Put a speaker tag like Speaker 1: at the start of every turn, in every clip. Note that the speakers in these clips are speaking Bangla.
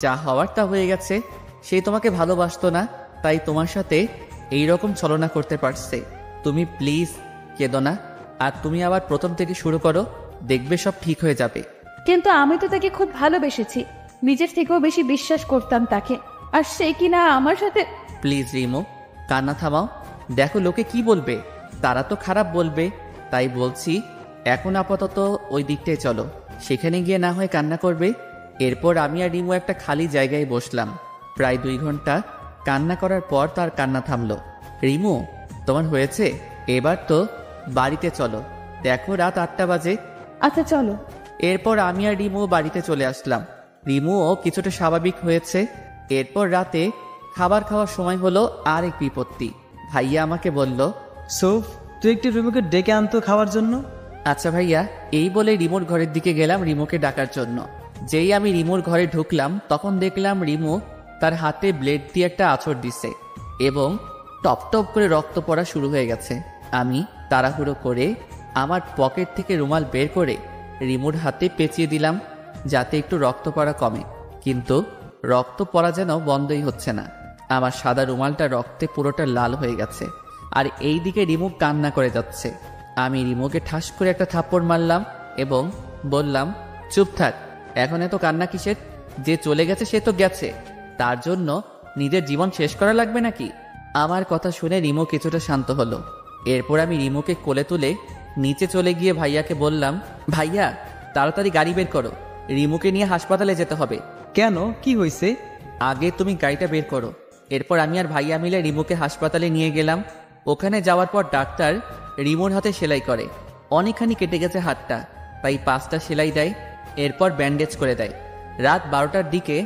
Speaker 1: যা হওয়ার তা হয়ে গেছে। সে তোমাকে ভালোবাসতো না, তাই তোমার সাথে এই রকম ছলনা করতে পারছে। তুমি প্লিজ কেঁদো না, আর তুমি আবার প্রথম থেকে শুরু করো, দেখবে সব ঠিক হয়ে যাবে।
Speaker 2: কিন্তু আমি তো তাকে খুব ভালোবেসেছি, নিজের থেকেও বেশি বিশ্বাস করতাম তাকে, আর সে কিনা আমার সাথে।
Speaker 1: প্লিজ রিমো, কান্না থামাও। দেখো লোকে কি বলবে, তারা তো খারাপ বলবে। তাই বলছি এখন আপাতত ওই দিকটায় চলো, সেখানে গিয়ে না হয় কান্না করবে। এরপর আমি আর রিমো একটা খালি জায়গায় বসলাম। প্রায় 2 ঘন্টা কান্না করার পর তার কান্না থামলো। রিমো, তোমার হয়েছে, এবার তো বাড়িতে চলো, দেখো রাত 8টা বাজে।
Speaker 2: আচ্ছা চলো।
Speaker 1: এরপর আমি আর রিমো বাড়িতে চলে আসলাম। রিমোও কিছুটা স্বাভাবিক হয়েছে। এরপর রাতে খাবার খাওয়ার সময় হলো, আর এক বিপত্তি। ভাইয়া আমাকে বলল,
Speaker 3: সৌফ, তুই একটি রুমুকে ডেকে আনতো খাওয়ার জন্য।
Speaker 1: আচ্ছা ভাইয়া। এই বলে রিমোর ঘরের দিকে গেলাম রিমোকে ডাকার জন্য। যেই আমি রিমোর ঘরে ঢুকলাম তখন দেখলাম রিমো তার হাতে ব্লেড দিয়ে একটা আঁচড় দিছে এবং টপ টপ করে রক্ত পড়া শুরু হয়ে গেছে। আমি তাড়াহুড়ো করে আমার পকেট থেকে রুমাল বের করে রিমোর হাতে পেঁচিয়ে দিলাম যাতে একটু রক্ত পড়া কমে, কিন্তু রক্ত পড়া যেন বন্ধই হচ্ছে না। আমার সাদা রুমালটা রক্তে পুরোটা লাল হয়ে গেছে, আর এই দিকে রিমো কান্না করে যাচ্ছে। আমি রিমোকে ঠাস করে একটা থাপ্পড় মারলাম এবং বললাম, চুপ থাক, এখন এত কান্না কিসের? যে চলে গেছে সে তো গেছে, তার জন্য নিজের জীবন শেষ করা লাগবে নাকি? আমার কথা শুনে রিমো কিছুটা শান্ত হলো। এরপর আমি রিমোকে কোলে তুলে নিচে চলে গিয়ে ভাইয়াকে বললাম, ভাইয়া তাড়াতাড়ি গাড়ি বের করো, রিমোকে নিয়ে হাসপাতালে যেতে হবে।
Speaker 3: কেন, কি হয়েছে?
Speaker 1: আগে তুমি গাড়িটা বের করো। এরপর আমি আর ভাইয়া মিলে রিমোকে হাসপাতালে নিয়ে গেলাম। ওখানে যাওয়ার পর ডাক্তার রিমোর হাতে সেলাই করে। অনেকখানি কেটে গেছে হাতটা, তাই 5টা সেলাই দেয়, এরপর ব্যান্ডেজ করে দেয়। রাত 12টার দিকে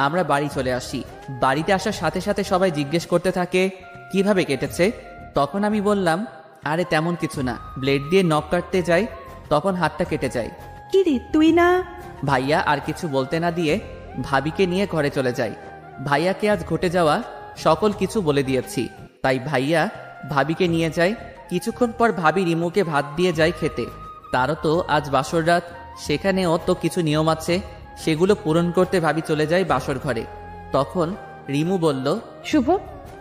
Speaker 1: আমরা বাড়ি চলে আসি। বাড়িতে আসার সাথে সাথে সবাই জিজ্ঞেস করতে থাকে কিভাবে কেটেছে। তখন আমি বললাম, আরে তেমন কিছু না, ব্লেড দিয়ে নখ কাটতে যাই, তখন হাতটা কেটে যায়।
Speaker 4: কি রে তুই না?
Speaker 1: ভাইয়া আর কিছু বলতে না দিয়ে ভাবিকে নিয়ে ঘরে চলে যায়। ভাইয়াকে আজ ঘটে যাওয়া সকল কিছু বলে দিয়েছি, তাই ভাইয়া ভাবিকে নিয়ে যায়। কিছুক্ষণ পর ভাবি রিমুকে ভাত দিয়ে যায় খেতে। তারও তো আজ বাসর রাত, সেখানেও তো কিছু নিয়ম আছে, সেগুলো পূরণ করতে ভাবি চলে যায় বাসর ঘরে। তখন রিমু বলল,
Speaker 2: শুভ,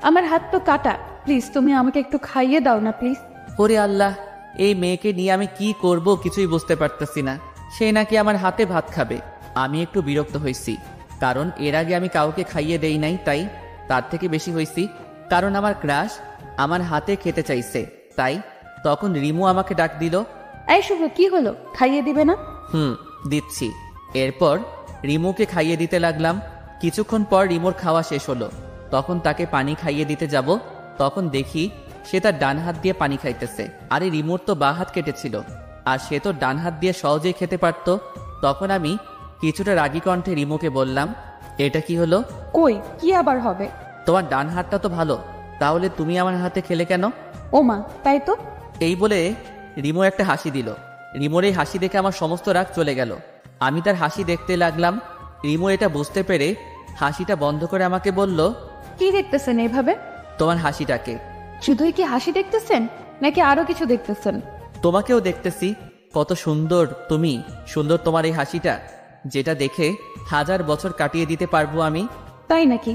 Speaker 2: আমার হাত তো কাটা, প্লিজ তুমি আমাকে একটু খাইয়ে দাও না প্লিজ।
Speaker 1: ওরে আল্লাহ, এই মেয়েকে নিয়ে আমি কি করব কিছুই বুঝতে পারতেছি না। সে নাকি আমার হাতে ভাত খাবে। আমি একটু বিরক্ত হয়েছি, কারণ এর আগে আমি কাউকে খাইয়ে দেই নাই, তাই তার থেকে বেশি হয়েছি কারণ আমার ক্রাশ আমার হাতে খেতে চাইছে। তাই তখন রিমু আমাকে ডাক দিল,
Speaker 2: এই শুভ, কি হলো, খাইয়ে দিবে না?
Speaker 1: দিচ্ছি। এরপর রিমুকে খাইয়ে দিতে লাগলাম। কিছুক্ষণ পর রিমুর খাওয়া শেষ হলো। তখন তাকে পানি খাইয়ে দিতে যাব, তখন দেখি সে তার ডান হাত দিয়ে পানি খাইতেছে। আরে রিমুর তো বাঁ হাত কেটেছিল, আর সে তো ডান হাত দিয়ে সহজেই খেতে পারত। তখন আমি কিছুটা রাগী কণ্ঠে রিমুকে বললাম, এটা কি হলো?
Speaker 2: কই, কি আবার হবে?
Speaker 1: তোমার ডান হাতটা তো ভালো, তাহলে তুমি আমার হাতে খেলে কেন?
Speaker 2: ওমা, তাই তো।
Speaker 1: এই বলে রিমো একটা হাসি দিল। রিমোর এই হাসি দেখে আমার সমস্ত রাগ চলে গেল। আমি তার হাসি দেখতে লাগলাম। রিমো এটা বুঝতে পেরে হাসিটা বন্ধ করে আমাকে বলল,
Speaker 2: কি দেখতেছেন এইভাবে?
Speaker 1: তোমার হাসিটাকে।
Speaker 2: শুধুই কি হাসি দেখতেছেন নাকি আরো কিছু দেখতেছেন?
Speaker 1: তোমাকেও দেখতেছি, কত সুন্দর তুমি, সুন্দর তোমার এই হাসিটা, যেটা দেখে 1000 বছর কাটিয়ে দিতে পারবো আমি।
Speaker 2: তাই নাকি?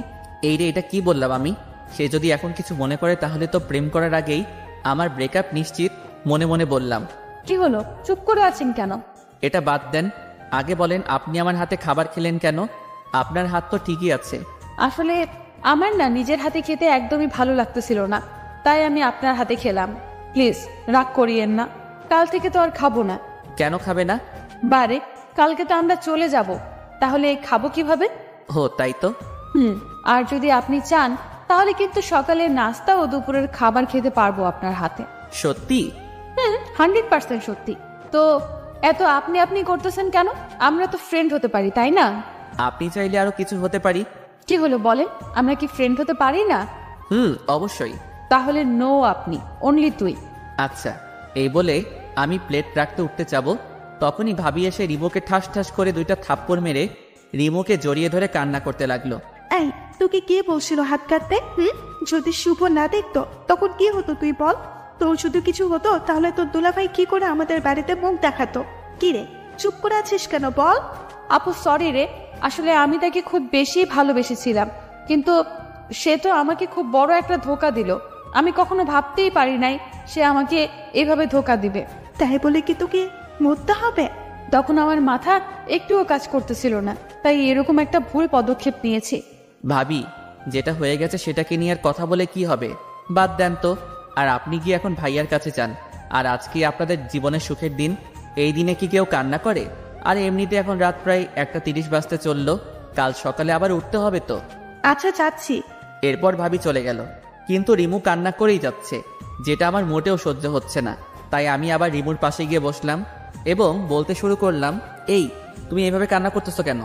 Speaker 1: এই রে, এটা কি বললাম আমি? সে যদি এখন কিছু মনে করে তাহলে তো প্রেম করার আগেই আমার ব্রেকআপ নিশ্চিত। মনে মনে বললাম।
Speaker 2: কি হলো, চুপ করে আছেন কেন?
Speaker 1: এটা বাদ দেন, আগে বলেন আপনি আমার হাতে খাবার খেলেন কেন? আপনার হাত তো ঠিকই আছে।
Speaker 2: আসলে আমার না নিজের হাতে খেতে একদমই ভালো লাগতেছিল না, তাই আমি আপনার হাতে খেলাম। প্লিজ রাগ করিয়েন না, কাল থেকে তো আর খাবো না।
Speaker 1: কেন খাবে না?
Speaker 2: বারে, কালকে তো আমরা চলে যাব, তাহলে খাবো কিভাবে?
Speaker 1: ও তাই তো।
Speaker 2: আর যদি আপনি চান তাহলে কিন্তু সকালের নাস্তা ও দুপুরের খাবার খেতে পারবো আপনার হাতে।
Speaker 1: সত্যি?
Speaker 2: 100% সত্যি। তো এত আপনি আপনি করতেছেন কেন? আমরা তো ফ্রেন্ড হতে পারি, তাই না?
Speaker 1: আপনি চাইলে আরো কিছু হতে পারি।
Speaker 2: কি হলো বলেন, আমরা কি ফ্রেন্ড হতে পারি না?
Speaker 1: অবশ্যই।
Speaker 2: তাহলে নো, আপনি অনলি তুই।
Speaker 1: আচ্ছা। এই বলে আমি প্লেট রাখতে উঠতে যাব, তখনই ভাবি এসে রিমোকে ঠাস ঠাস করে 2টা থাপ্পড় মেরে রিমোকে জড়িয়ে ধরে কান্না করতে লাগলো।
Speaker 4: এই, তোকে কে বলছিল হাত কাটতে? যদি শুভ না দেখতো তখন কি হতো তুই বল? তোর যদি কিছু হতো তাহলে তোর দুলাভাই কি করে আমাদের বাড়িতে মুখ দেখাতো? কি রে, চুপ করে আছিস কেন বল?
Speaker 2: আপু সরি রে, আসলে আমি তাকে খুব বেশি ভালোবেসেছিলাম, কিন্তু সে তো আমাকে খুব বড় একটা ধোকা দিল। আমি কখনো ভাবতেই পারি নাই সে আমাকে এভাবে ধোকা দিবে।
Speaker 4: তাই বলে কি তোকে মরতে হবে?
Speaker 2: তখন আমার মাথা একটুও কাজ করতেছিল না, তাই এরকম একটা ভুল পদক্ষেপ নিয়েছি।
Speaker 1: ভাবি, যেটা হয়ে গেছে সেটাকে নিয়ে আর কথা বলে কি হবে? বাদ দেন তো। আর আপনি কি এখন ভাইয়ার কাছে যান? আর আজকে আপনাদের জীবনের সুখের দিন, এই দিনে কি কেউ কান্না করে? আর এমনিতে এখন রাত প্রায় 1:30 বাজতে চললো, কাল সকালে আবার উঠতে হবে তো।
Speaker 4: আচ্ছা যাচ্ছি।
Speaker 1: এরপর ভাবি চলে গেল, কিন্তু রিমু কান্না করেই যাচ্ছে, যেটা আমার মোটেও সহ্য হচ্ছে না। তাই আমি আবার রিমুর পাশে গিয়ে বসলাম এবং বলতে শুরু করলাম, এই তুমি এভাবে কান্না করতেছো কেন?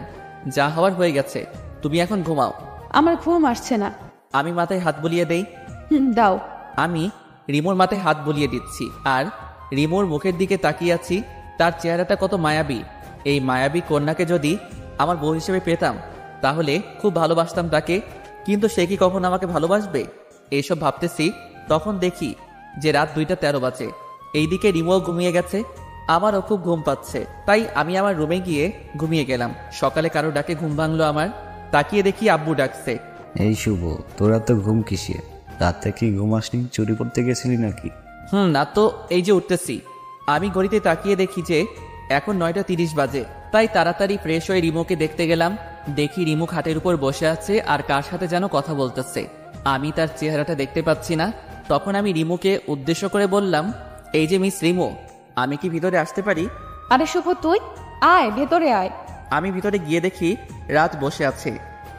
Speaker 1: যা হওয়ার হয়ে গেছে, তুমি এখন ঘুমাও।
Speaker 2: আমার ঘুম আসছে না।
Speaker 1: আমি মাথায় হাত বুলিয়ে দেই।
Speaker 2: দাও।
Speaker 1: আমি রিমুর মাথায় হাত বুলিয়ে দিচ্ছি আর রিমুর মুখের দিকে তাকিয়ে আছি। তার চেহারাটা কত মায়াবী। এই মায়াবী কন্যাকে যদি আমার বউ হিসেবে পেতাম তাহলে খুব ভালোবাসতাম তাকে, কিন্তু সে কি কখনো আমাকে ভালোবাসবে? এইসব ভাবতেছি, তখন দেখি যে রাত 2:13 বাজে। এইদিকে রিমুও ঘুমিয়ে গেছে, আমারও খুব ঘুম পাচ্ছে, তাই আমি আমার রুমে গিয়ে ঘুমিয়ে গেলাম। সকালে কারো ডাকে ঘুম ভাঙলো আমার, তাকিয়ে দেখি আব্বু ডাকছে।
Speaker 5: এই শুভ, তোরা তো ঘুম কিসে? রাতে কি ঘুম আসনি? চুরি করতে গেছিলি নাকি?
Speaker 1: না তো, এই যে উঠতেছি। আমি ঘড়িতে তাকিয়ে দেখি যে এখন 9:30 বাজে, তাই তাড়াতাড়ি ফ্রেশ হয়ে রিমুকে দেখতে গেলাম। দেখি রিমু খাটের উপর বসে আছে আর কার সাথে যেন কথা বলতেছে। আমি তার চেহারাটা দেখতে পাচ্ছি না। তখন আমি রিমুকে উদ্দেশ্য করে বললাম, এই যে মিস রিমু, আমি কি ভিতরে আসতে পারি?
Speaker 2: আরে শুভ, তুই আয়, ভেতরে আয়।
Speaker 1: আমি ভিতরে গিয়ে দেখি রাজ বসে আছে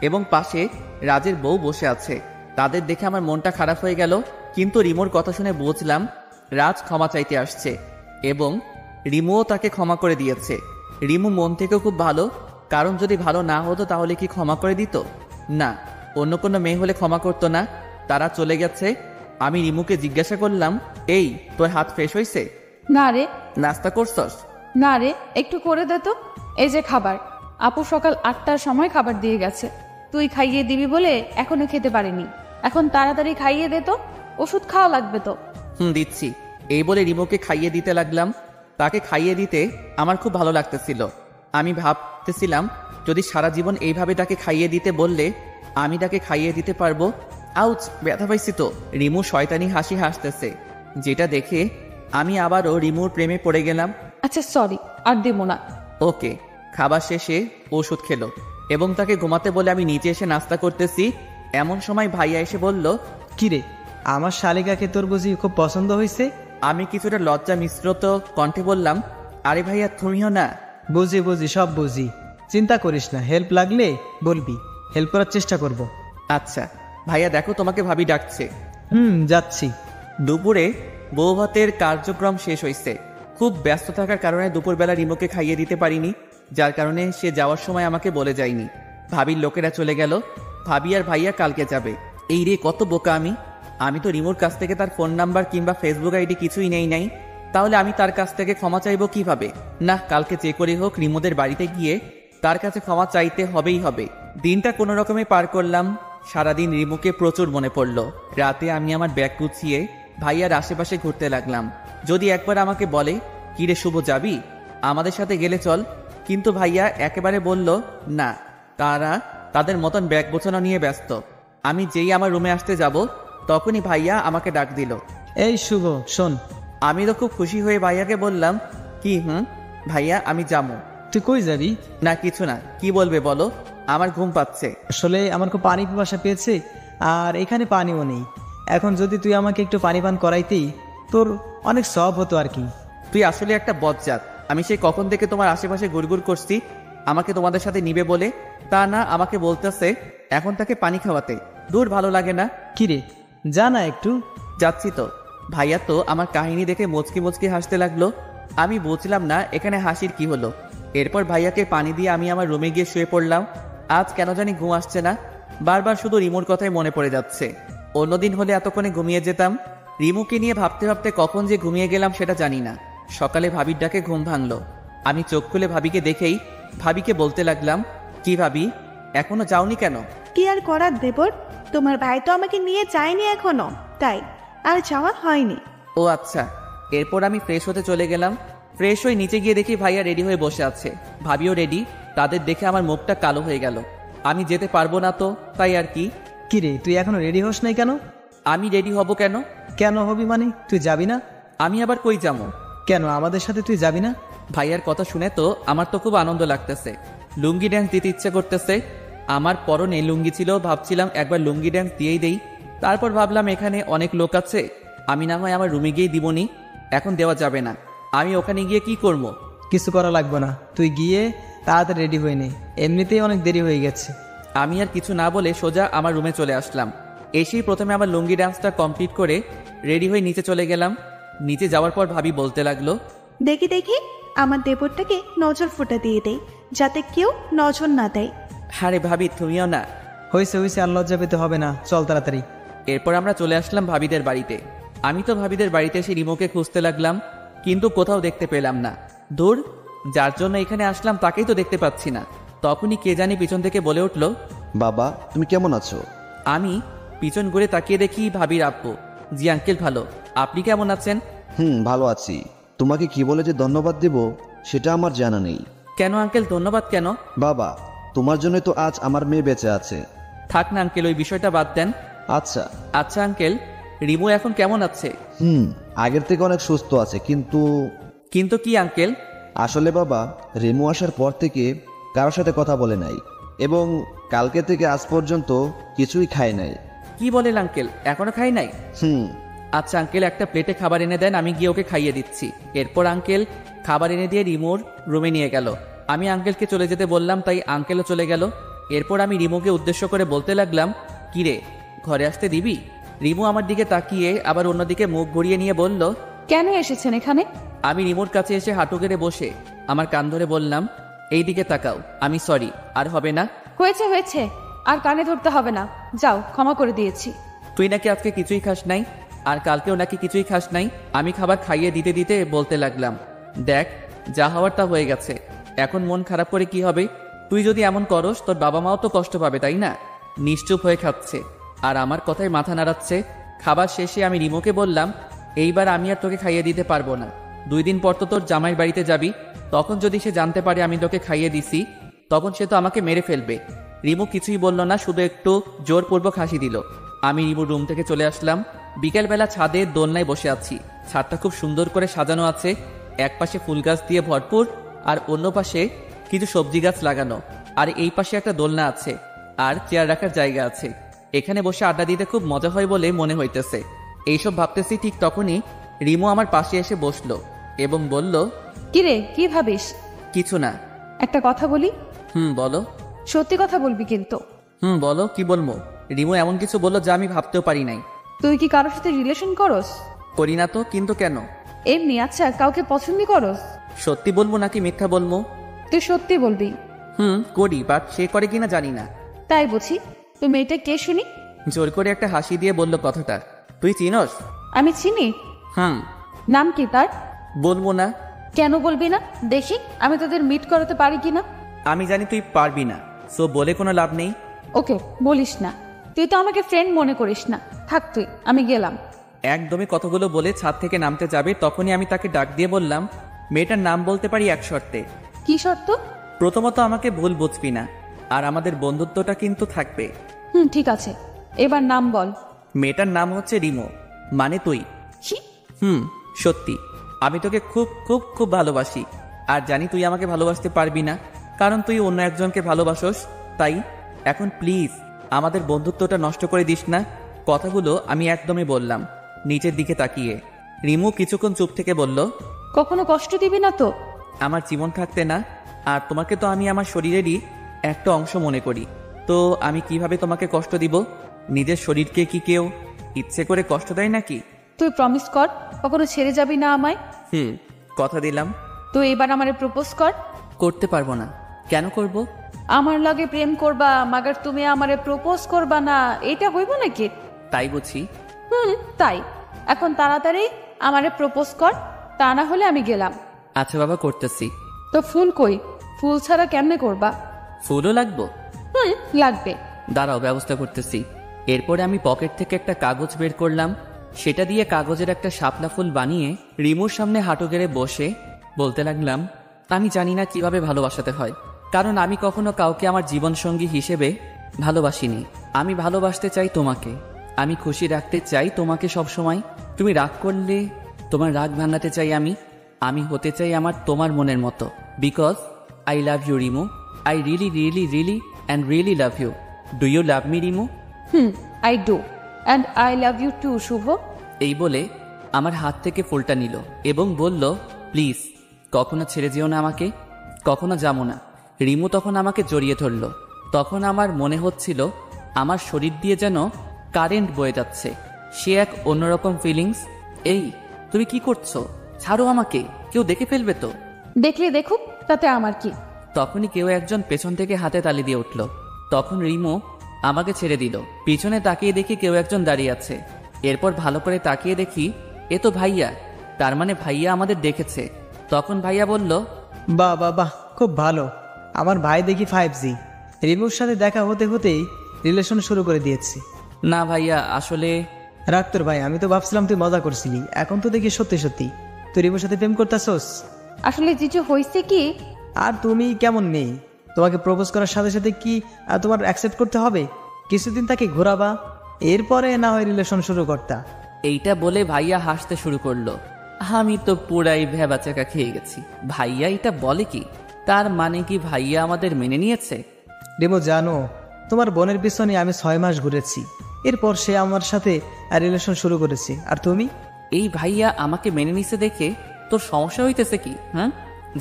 Speaker 1: এবং পাশে রাজের বউ বসে আছে। তাদের দেখে আমার মনটা খারাপ হয়ে গেল, কিন্তু রিমুর কথা শুনে বুঝলাম রাজ ক্ষমা চাইতে আসছে এবং রিমুও তাকে ক্ষমা করে দিয়েছে। রিমু মন থেকেও খুব ভালো, কারণ যদি ভালো না হতো তাহলে কি ক্ষমা করে দিত? না, অন্য কোনো মেয়ে হলে ক্ষমা করতো না। তারা চলে গেছে। আমি রিমুকে জিজ্ঞাসা করলাম, এই তোর হাত ফ্রেশ হয়েছে?
Speaker 2: না রে।
Speaker 1: নাস্তা করছস?
Speaker 2: না রে, একটু করে দে তো। এই যে খাবার, আপু সকাল 8টার সময় খাবার দিয়ে গেছে, তুই খাইয়ে দিবি বলে এখনো খেতে পারিনি। এখন তাড়াতাড়ি খাইয়ে দে তো, ওষুধ খাওয়া লাগবে তো।
Speaker 1: দিচ্ছি। এই বলে রিমুকে খাইয়ে দিতে লাগলাম। তাকে খাইয়ে দিতে আমার খুব ভালো লাগতেছিল। আমি ভাবতেছিলাম যদি সারা জীবন এইভাবে তাকে খাইয়ে দিতে বললে আমি তাকে খাইয়ে দিতে পারবো। আউচ, ব্যথা পাইছি তো। রিমু শয়তানি হাসি হাসতেছে, যেটা দেখে আমি আবারও রিমুর প্রেমে পড়ে গেলাম।
Speaker 2: আচ্ছা সরি, আর দেবো না।
Speaker 1: ওকে। খাবার শেষে ওষুধ খেলো এবং তাকে ঘুমাতে বলে আমি নিচে এসে নাস্তা করতেছি। এমন সময় ভাইয়া এসে বলল,
Speaker 3: কিরে, আমার শালিকাকে তোর বুঝি খুব পছন্দ হয়েছে?
Speaker 1: আমি কিছুটা লজ্জা মিশ্রিত কণ্ঠে বললাম, আরে ভাইয়া তুমিও না।
Speaker 3: বুঝি বুঝি, সব বুঝি, চিন্তা করিস না, হেল্প লাগলে বলবি, হেল্প করার চেষ্টা করব।
Speaker 1: আচ্ছা ভাইয়া, দেখো তোমাকে ভাবি ডাকছে।
Speaker 3: যাচ্ছি।
Speaker 1: দুপুরে বউ ভাতের কার্যক্রম শেষ হয়েছে। খুব ব্যস্ত থাকার কারণে দুপুরবেলা রিমুকে খাইয়ে দিতে পারিনি, যার কারণে সে যাওয়ার সময় আমাকে বলে যায়নি। ভাবির লোকেরা চলে গেল। ভাবি আর ভাইয়া কালকে যাবে। এই রে, কত বোকা আমি তো রিমুর কাছ থেকে তার ফোন নাম্বার কিংবা ফেসবুক আইডি কিছুই নাই। তাহলে আমি তার কাছ থেকে ক্ষমা চাইবো কিভাবে? না, কালকে যে করে হোক রিমুদের বাড়িতে গিয়ে তার কাছে ক্ষমা চাইতে হবে। দিনটা কোনো রকমে পার করলাম। সারাদিন রিমুকে প্রচুর মনে পড়ল। রাতে আমি আমার ব্যাগ গুছিয়ে ভাইয়ার আশেপাশে ঘুরতে লাগলাম। যদি একবার আমাকে বলে, কিরে শুভ যাবি, আমাদের সাথে গেলে চল, কিন্তু ভাইয়া একেবারে বলল না, তারা তাদের মতন ব্যাগ গোছানো নিয়ে ব্যস্ত। আমি যেই আমার রুমে আসতে যাব তখনই ভাইয়া আমাকে ডাক দিল।
Speaker 3: এই শুভ, শোন।
Speaker 1: আমি তো খুব খুশি হয়ে ভাইয়াকে বললাম, কি? ভাইয়া, আমি যাবো।
Speaker 3: তুই কই যাবি?
Speaker 1: না, কিছু না। কি বলবে বলো? আমার ঘুম পাচ্ছে।
Speaker 3: আসলে আমার খুব পানি পিপাসা পেয়েছে, আর এখানে পানিও নেই। এখন যদি তুই আমাকে একটু পানি পান করাইতেই, তোর অনেক সব হতো আর কি।
Speaker 1: তুই আসলে একটা বজ্জাত। আমি সেই কখন থেকে তোমার আশেপাশে গুড়গুড় করছি আমাকে তোমাদের সাথে নিবে বলে, তা না আমাকে বলতেছে এখন তাকে পানি খাওয়াতে। দূর, ভালো লাগে না।
Speaker 3: কিরে, যা না একটু।
Speaker 1: যাচ্ছি তো। ভাইয়া তো আমার কাহিনী দেখে মুচকি হাসতে লাগলো। আমি বুঝলাম না এখানে হাসির কি হলো। এরপর ভাইয়াকে পানি দিয়ে আমি আমার রুমে গিয়ে শুয়ে পড়লাম। আজ কেন জানি ঘুম আসছে না, বারবার শুধু রিমুর কথাই মনে পড়ে যাচ্ছে। অন্যদিন হলে এতক্ষণে ঘুমিয়ে যেতাম। রিমুকে নিয়ে ভাবতে ভাবতে কখন যে ঘুমিয়ে গেলাম সেটা জানি না। সকালে ভাবির ডাকে ঘুম ভাঙলো। আমি চোখ খুলে ভাবিকে দেখেই ভাবিকে বলতে লাগলাম, কি ভাবি, এখনো যাওনি কেন?
Speaker 4: কি আর করার দেবর, তোমার ভাই তো আমাকে নিয়ে যায়নি এখনো, তাই আর যাওয়া হয়নি।
Speaker 1: ও আচ্ছা। এরপর আমি ফ্রেশ হতে চলে গেলাম। ফ্রেশ হয়ে নিচে গিয়ে দেখি ভাইয়া রেডি হয়ে বসে আছে, ভাবিও রেডি। তাদের দেখে আমার মুখটা কালো হয়ে গেল। আমি যেতে পারবো না তো, তাই আর কি।
Speaker 3: কি রে, তুই এখনো রেডি হোস নাই কেন?
Speaker 1: আমি রেডি হব কেন?
Speaker 3: কেন হবি মানে? তুই যাবি না?
Speaker 1: আমি আবার কই যাবো?
Speaker 3: কেন আমাদের সাথে তুই যাবি না?
Speaker 1: ভাইয়ার কথা শুনে তো আমার তো খুব আনন্দ লাগতেছে। লুঙ্গি ড্যান্স দিতে ইচ্ছে করতেছে। আমার পরনে লুঙ্গি ছিল, ভাবছিলাম একবার লুঙ্গি ড্যান্স দিয়েই দেই। তারপর ভাবলাম এখানে অনেক লোক আছে, আমি না হয় আমার রুমে গিয়েই দিবনি। এখন দেওয়া যাবে না। আমি ওখানে গিয়ে কি করবো?
Speaker 3: কিছু করা লাগবে না, তুই গিয়ে তাড়াতাড়ি রেডি হয়ে নে, এমনিতেই অনেক দেরি হয়ে গেছে।
Speaker 1: আমি আর কিছু না বলে সোজা আমার রুমে চলে আসলাম। এসেই প্রথমে আমার লুঙ্গি ডান্সটা কমপ্লিট করে রেডি হয়ে নিচে চলে গেলাম। নিচে যাওয়ার পর ভাবি বলতে লাগলো,
Speaker 4: দেখি দেখি আমার দেবরটাকে নজর ফোঁটা দিয়ে দেয়, যাতে কেউ নজর না দেয়।
Speaker 1: আরে ভাবি তুমিও না।
Speaker 3: হয়েছে হয়েছে, আর লজ্জা পেতে হবে না, চল তাড়াতাড়ি।
Speaker 1: এরপর আমরা চলে আসলাম ভাবিদের বাড়িতে। আমি তো ভাবিদের বাড়িতে এসে রিমোকে খুঁজতে লাগলাম, কিন্তু কোথাও দেখতে পেলাম না। দূর, যার জন্য এখানে আসলাম তাকেই তো দেখতে পাচ্ছি না। তখনই কে জানি পিছন থেকে বলে উঠলো,
Speaker 6: বাবা তুমি কেমন আছো?
Speaker 1: আমি পিছন ঘুরে তাকিয়ে দেখি ভাবির আব্বু। জি আঙ্কেল ভালো, আপনি কেমন আছেন?
Speaker 6: ভালো আছি। তোমাকে কি বলে যে ধন্যবাদ দেব সেটা আমার জানা নেই।
Speaker 1: কেন আঙ্কেল ধন্যবাদ কেন?
Speaker 6: বাবা তোমার জন্য তো আজ আমার মেয়ে বেঁচে আছে।
Speaker 1: থাক না আঙ্কেল, ওই বিষয়টা বাদ দেন।
Speaker 6: আচ্ছা
Speaker 1: আচ্ছা আঙ্কেল, রিমু এখন কেমন আছে?
Speaker 6: আগের থেকে অনেক সুস্থ আছে, কিন্তু
Speaker 1: কিন্তু কি আঙ্কেল?
Speaker 6: আসলে বাবা রেমু আসার পর থেকে কারোর সাথে কথা বলে নাই, এবং কালকে থেকে আজ পর্যন্ত কিছুই খায় নাই।
Speaker 1: কি বলেন আঙ্কেল, এখনো খাই নাই? আচ্ছা আঙ্কেল, একটা প্লেটে খাবার এনে দেন, আমি গিয়ে ওকে খাইয়ে দিচ্ছি। এরপর আঙ্কেল খাবার এনে দিয়ে রিমুর রুমে নিয়ে গেল। আমি আঙ্কেলকে চলে যেতে বললাম, তাই আঙ্কেলও চলে গেল। এরপর আমি রিমুকে উদ্দেশ্য করে বলতে লাগলাম, কিরে ঘরে আসতে দিবি? রিমু আমার দিকে তাকিয়ে আবার অন্যদিকে মুখ ঘুরিয়ে নিয়ে বলল,
Speaker 2: কেন এসেছেন এখানে?
Speaker 1: আমি রিমুর কাছে এসে হাঁটু গেড়ে বসে আমার কান ধরে বললাম, এই দিকে তাকাও, আমি সরি, আর হবে না।
Speaker 2: হয়েছে হয়েছে, আর কানে ধরতে হবে না, যাও, ক্ষমা করে দিয়েছি।
Speaker 1: তুই নাকি আজকে কিছুই খাস নাই, আর কালকেও নাকি কিছুই খাস নাই। আমি খাবার খাইয়ে দিতে দিতে বলতে লাগলাম, দেখ যা হওয়ার তা হয়ে গেছে, এখন মন খারাপ করে কি হবে? তুই যদি এমন করস তোর বাবা মাও তো কষ্ট পাবে, তাই না? নিশ্চুপ হয়ে খাচ্ছে আর আমার কথায় মাথা নাড়াচ্ছে। খাবার শেষে আমি রিমোকে বললাম, এইবার আমি আর তোকে খাইয়ে দিতে পারবো না। 2 দিন পর তো তোর জামাইয়ের বাড়িতে যাবি, তখন যদি সে জানতে পারে আমি তোকে খাইয়ে দিছি, তখন সে তো আমাকে মেরে ফেলবে। রিমু কিছুই বলল না, শুধু একটু জোরপূর্বক হাসি দিল। আমি রিমুর রুম থেকে চলে আসলাম। বিকেলবেলা ছাদে দোলনায় বসে আছি। ছাদটা খুব সুন্দর করে সাজানো আছে, এক পাশে ফুল গাছ দিয়ে ভরপুর, আর অন্য পাশে কিছু সবজি গাছ লাগানো, আর এই পাশে একটা দোলনা আছে, আর চেয়ার রাখার জায়গা আছে। এখানে বসে আড্ডা দিতে খুব মজা হয় বলে মনে হইতেছে। এইসব ভাবতেছি, ঠিক তখনই রিমু আমার পাশে এসে বসলো এবং বলল,
Speaker 2: কিরে কি ভাবিস?
Speaker 1: কিছু না।
Speaker 2: একটা কথা বলি?
Speaker 1: বলো।
Speaker 2: সত্যি কথা বলবি কিন্তু?
Speaker 1: বলো, কি বলবো? রিমু এমন কিছু বললো যা আমি ভাবতেও পারি নাই।
Speaker 2: তুই কি কারোর সাথে রিলেশন করস?
Speaker 1: করি না তো, কিন্তু কেন?
Speaker 2: এমনি। আচ্ছা, কাউকে পছন্দ করস?
Speaker 1: সত্যি বলবো নাকি মিথ্যা বলবো?
Speaker 2: তুই সত্যি বলবি।
Speaker 1: করি, বাট সে করে কিনা জানি না।
Speaker 2: তাই বুঝি। তুই মেয়েটা কে শুনি?
Speaker 1: জোর করে একটা হাসি দিয়ে বলল কথাটা। তুই চিনস?
Speaker 2: আমি চিনি। নাম কি তার?
Speaker 1: বলবো না।
Speaker 2: কেন বলবি না? দেখি আমি তোদের মিট করাতে পারি কিনা।
Speaker 1: আমি জানি তুই পারবি না, সো বলে কোনো লাভ নেই।
Speaker 2: ওকে, বলিস না। তুই তো আমাকে ফ্রেন্ড মনে করিস না। থাক তুই, আমি গেলাম।
Speaker 1: একদমই কথাগুলো বলে ছাদ থেকে নামতে যাবে, তখনই আমি তাকে ডাক দিয়ে বললাম, মেয়েটার নাম বলতে পারি এক শর্তে।
Speaker 2: কি শর্ত?
Speaker 1: প্রথমত আমাকে ভুল বুঝবি না, আর আমাদের বন্ধুত্বটা কিন্তু থাকবে।
Speaker 2: ঠিক আছে, এবার নাম বল।
Speaker 1: মেয়েটার নাম হচ্ছে রিমো, মানে তুই।
Speaker 2: কি?
Speaker 1: সত্যি, আমি তোকে খুব খুব খুব ভালোবাসি, আর জানি তুই আমাকে ভালোবাসতে পারবি না, কারণ তুই অন্য একজনকে ভালোবাসোস। তাই এখন প্লিজ আমাদের বন্ধুত্বটা নষ্ট করে দিস না। কথাগুলো আমি একদমই বললাম নিচের দিকে তাকিয়ে। রিমু কিছুক্ষণ চুপ থেকে বলল,
Speaker 2: কখনো কষ্ট দিবি না তো?
Speaker 1: আমার জীবন থাকতে না, আর তোমাকে তো আমি আমার শরীরেরই একটা অংশ মনে করি, তো আমি কিভাবে তোমাকে কষ্ট দিব? নিজের শরীরকে কি কেউ ইচ্ছে করে কষ্ট দেয় নাকি?
Speaker 2: তুই প্রমিস কর কখনো ছেড়ে যাবি না আমায়।
Speaker 1: কথা দিলাম।
Speaker 2: তুই এবার আমারে প্রপোজ কর।
Speaker 1: করতে পারবো না। কেন করব?
Speaker 2: আমার লগে প্রেম করবা, মাগার তুমি আমারে প্রপোজ করবা না, এটা হইব নাকি?
Speaker 1: তাই বুঝি?
Speaker 2: তাই। এখন তাড়াতাড়ি আমারে প্রপোজ কর, তা না হলে আমি গেলাম।
Speaker 1: আচ্ছা বাবা, করতেছি।
Speaker 2: তো ফুল কই? ফুল ছাড়া কেমনে করবা?
Speaker 1: ফুলও লাগবো?
Speaker 2: লাগবে।
Speaker 1: দাঁড়াও, ব্যবস্থা করতেছি। এরপরে আমি পকেট থেকে একটা কাগজ বের করলাম, সেটা দিয়ে কাগজের একটা শাপলা ফুল বানিয়ে রিমুর সামনে হাঁটু গেড়ে বসে বলতে লাগলাম, আমি জানি না কিভাবে ভালোবাসাতে হয়, কারণ আমি কখনো কাউকে আমার জীবনসঙ্গী হিসেবে ভালোবাসিনি। আমি ভালোবাসতে চাই তোমাকে, আমি খুশি রাখতে চাই তোমাকে সব সময়। তুমি রাগ করলে তোমার রাগ ভাঙাতে চাই আমি হতে চাই আমার তোমার মনের মতো। Because I love you Rimu, I really really really and really love you. Do you love me Rimu?
Speaker 2: I do, and I love you too Shubho.
Speaker 1: এই বলে আমার হাত থেকে ফুলটা নিল এবং বলল, প্লিজ কখনো ছেড়ে যেও না আমাকে, কখনো যাবো না। রিমু তখন আমাকে জড়িয়ে ধরল। তখন আমার মনে হচ্ছিল আমার শরীর দিয়ে যেন কারেন্ট বয়ে যাচ্ছে। সে এক অন্যরকম ফিলিংস। এই তুমি কি করছো? ছাড়ো আমাকে, কেউ দেখে ফেলবে তো।
Speaker 2: দেখলে দেখুক, তাতে আমার কি।
Speaker 1: তখনই কেউ একজন পেছন থেকে হাতে তালি দিয়ে উঠল। তখন রিমু আমাকে ছেড়ে দিল। পিছনে তাকিয়ে দেখি কেউ একজন দাঁড়িয়ে আছে। এরপর ভালো করে তাকিয়ে দেখি এ তো ভাইয়া। তার মানে ভাইয়া আমাদের দেখেছে। তখন ভাইয়া বলল,
Speaker 3: বাহ বাহ বাহ, খুব ভালো। আমার ভাই দেখি 5G। রিমুর সাথে দেখা হতে হতেই রিলেশন শুরু করে দিয়েছি।
Speaker 1: না ভাইয়া, আসলে
Speaker 3: রাখ তোর ভাই, আমি তো ভাবছিলাম তুই মজা করছিলি, এখন তো দেখি সত্যি সত্যি তুই রিমুর সাথে প্রেম করতেছস।
Speaker 2: আসলে জিজু হয়েছে কি,
Speaker 3: আর তুমি কেমন নেই? তোমাকে প্রপোজ করার সাথে সাথে কি তোমার অ্যাকসেপ্ট করতে হবে? কিছুদিন তাকে ঘোরাবা, এরপরে না হয় রিলেশন শুরু করতা।
Speaker 1: এইটা বলে ভাইয়া হাসতে শুরু করলো। আমি তো পুরাই ভেবাচাকা খেয়ে গেছি। ভাইয়া এটা বলে কি? তার মানে কি ভাইয়া আমাদের মেনে নিয়েছে?
Speaker 3: রিমু জানো, তোমার বোনের পিছনে আমি 6 মাস ঘুরেছি, এরপর সে আমার সাথে রিলেশন শুরু করেছে। আর তুমি?
Speaker 1: এই ভাইয়া আমাকে মেনে নিছে দেখে তোর সমস্যা হইতেছে কি? হ্যাঁ,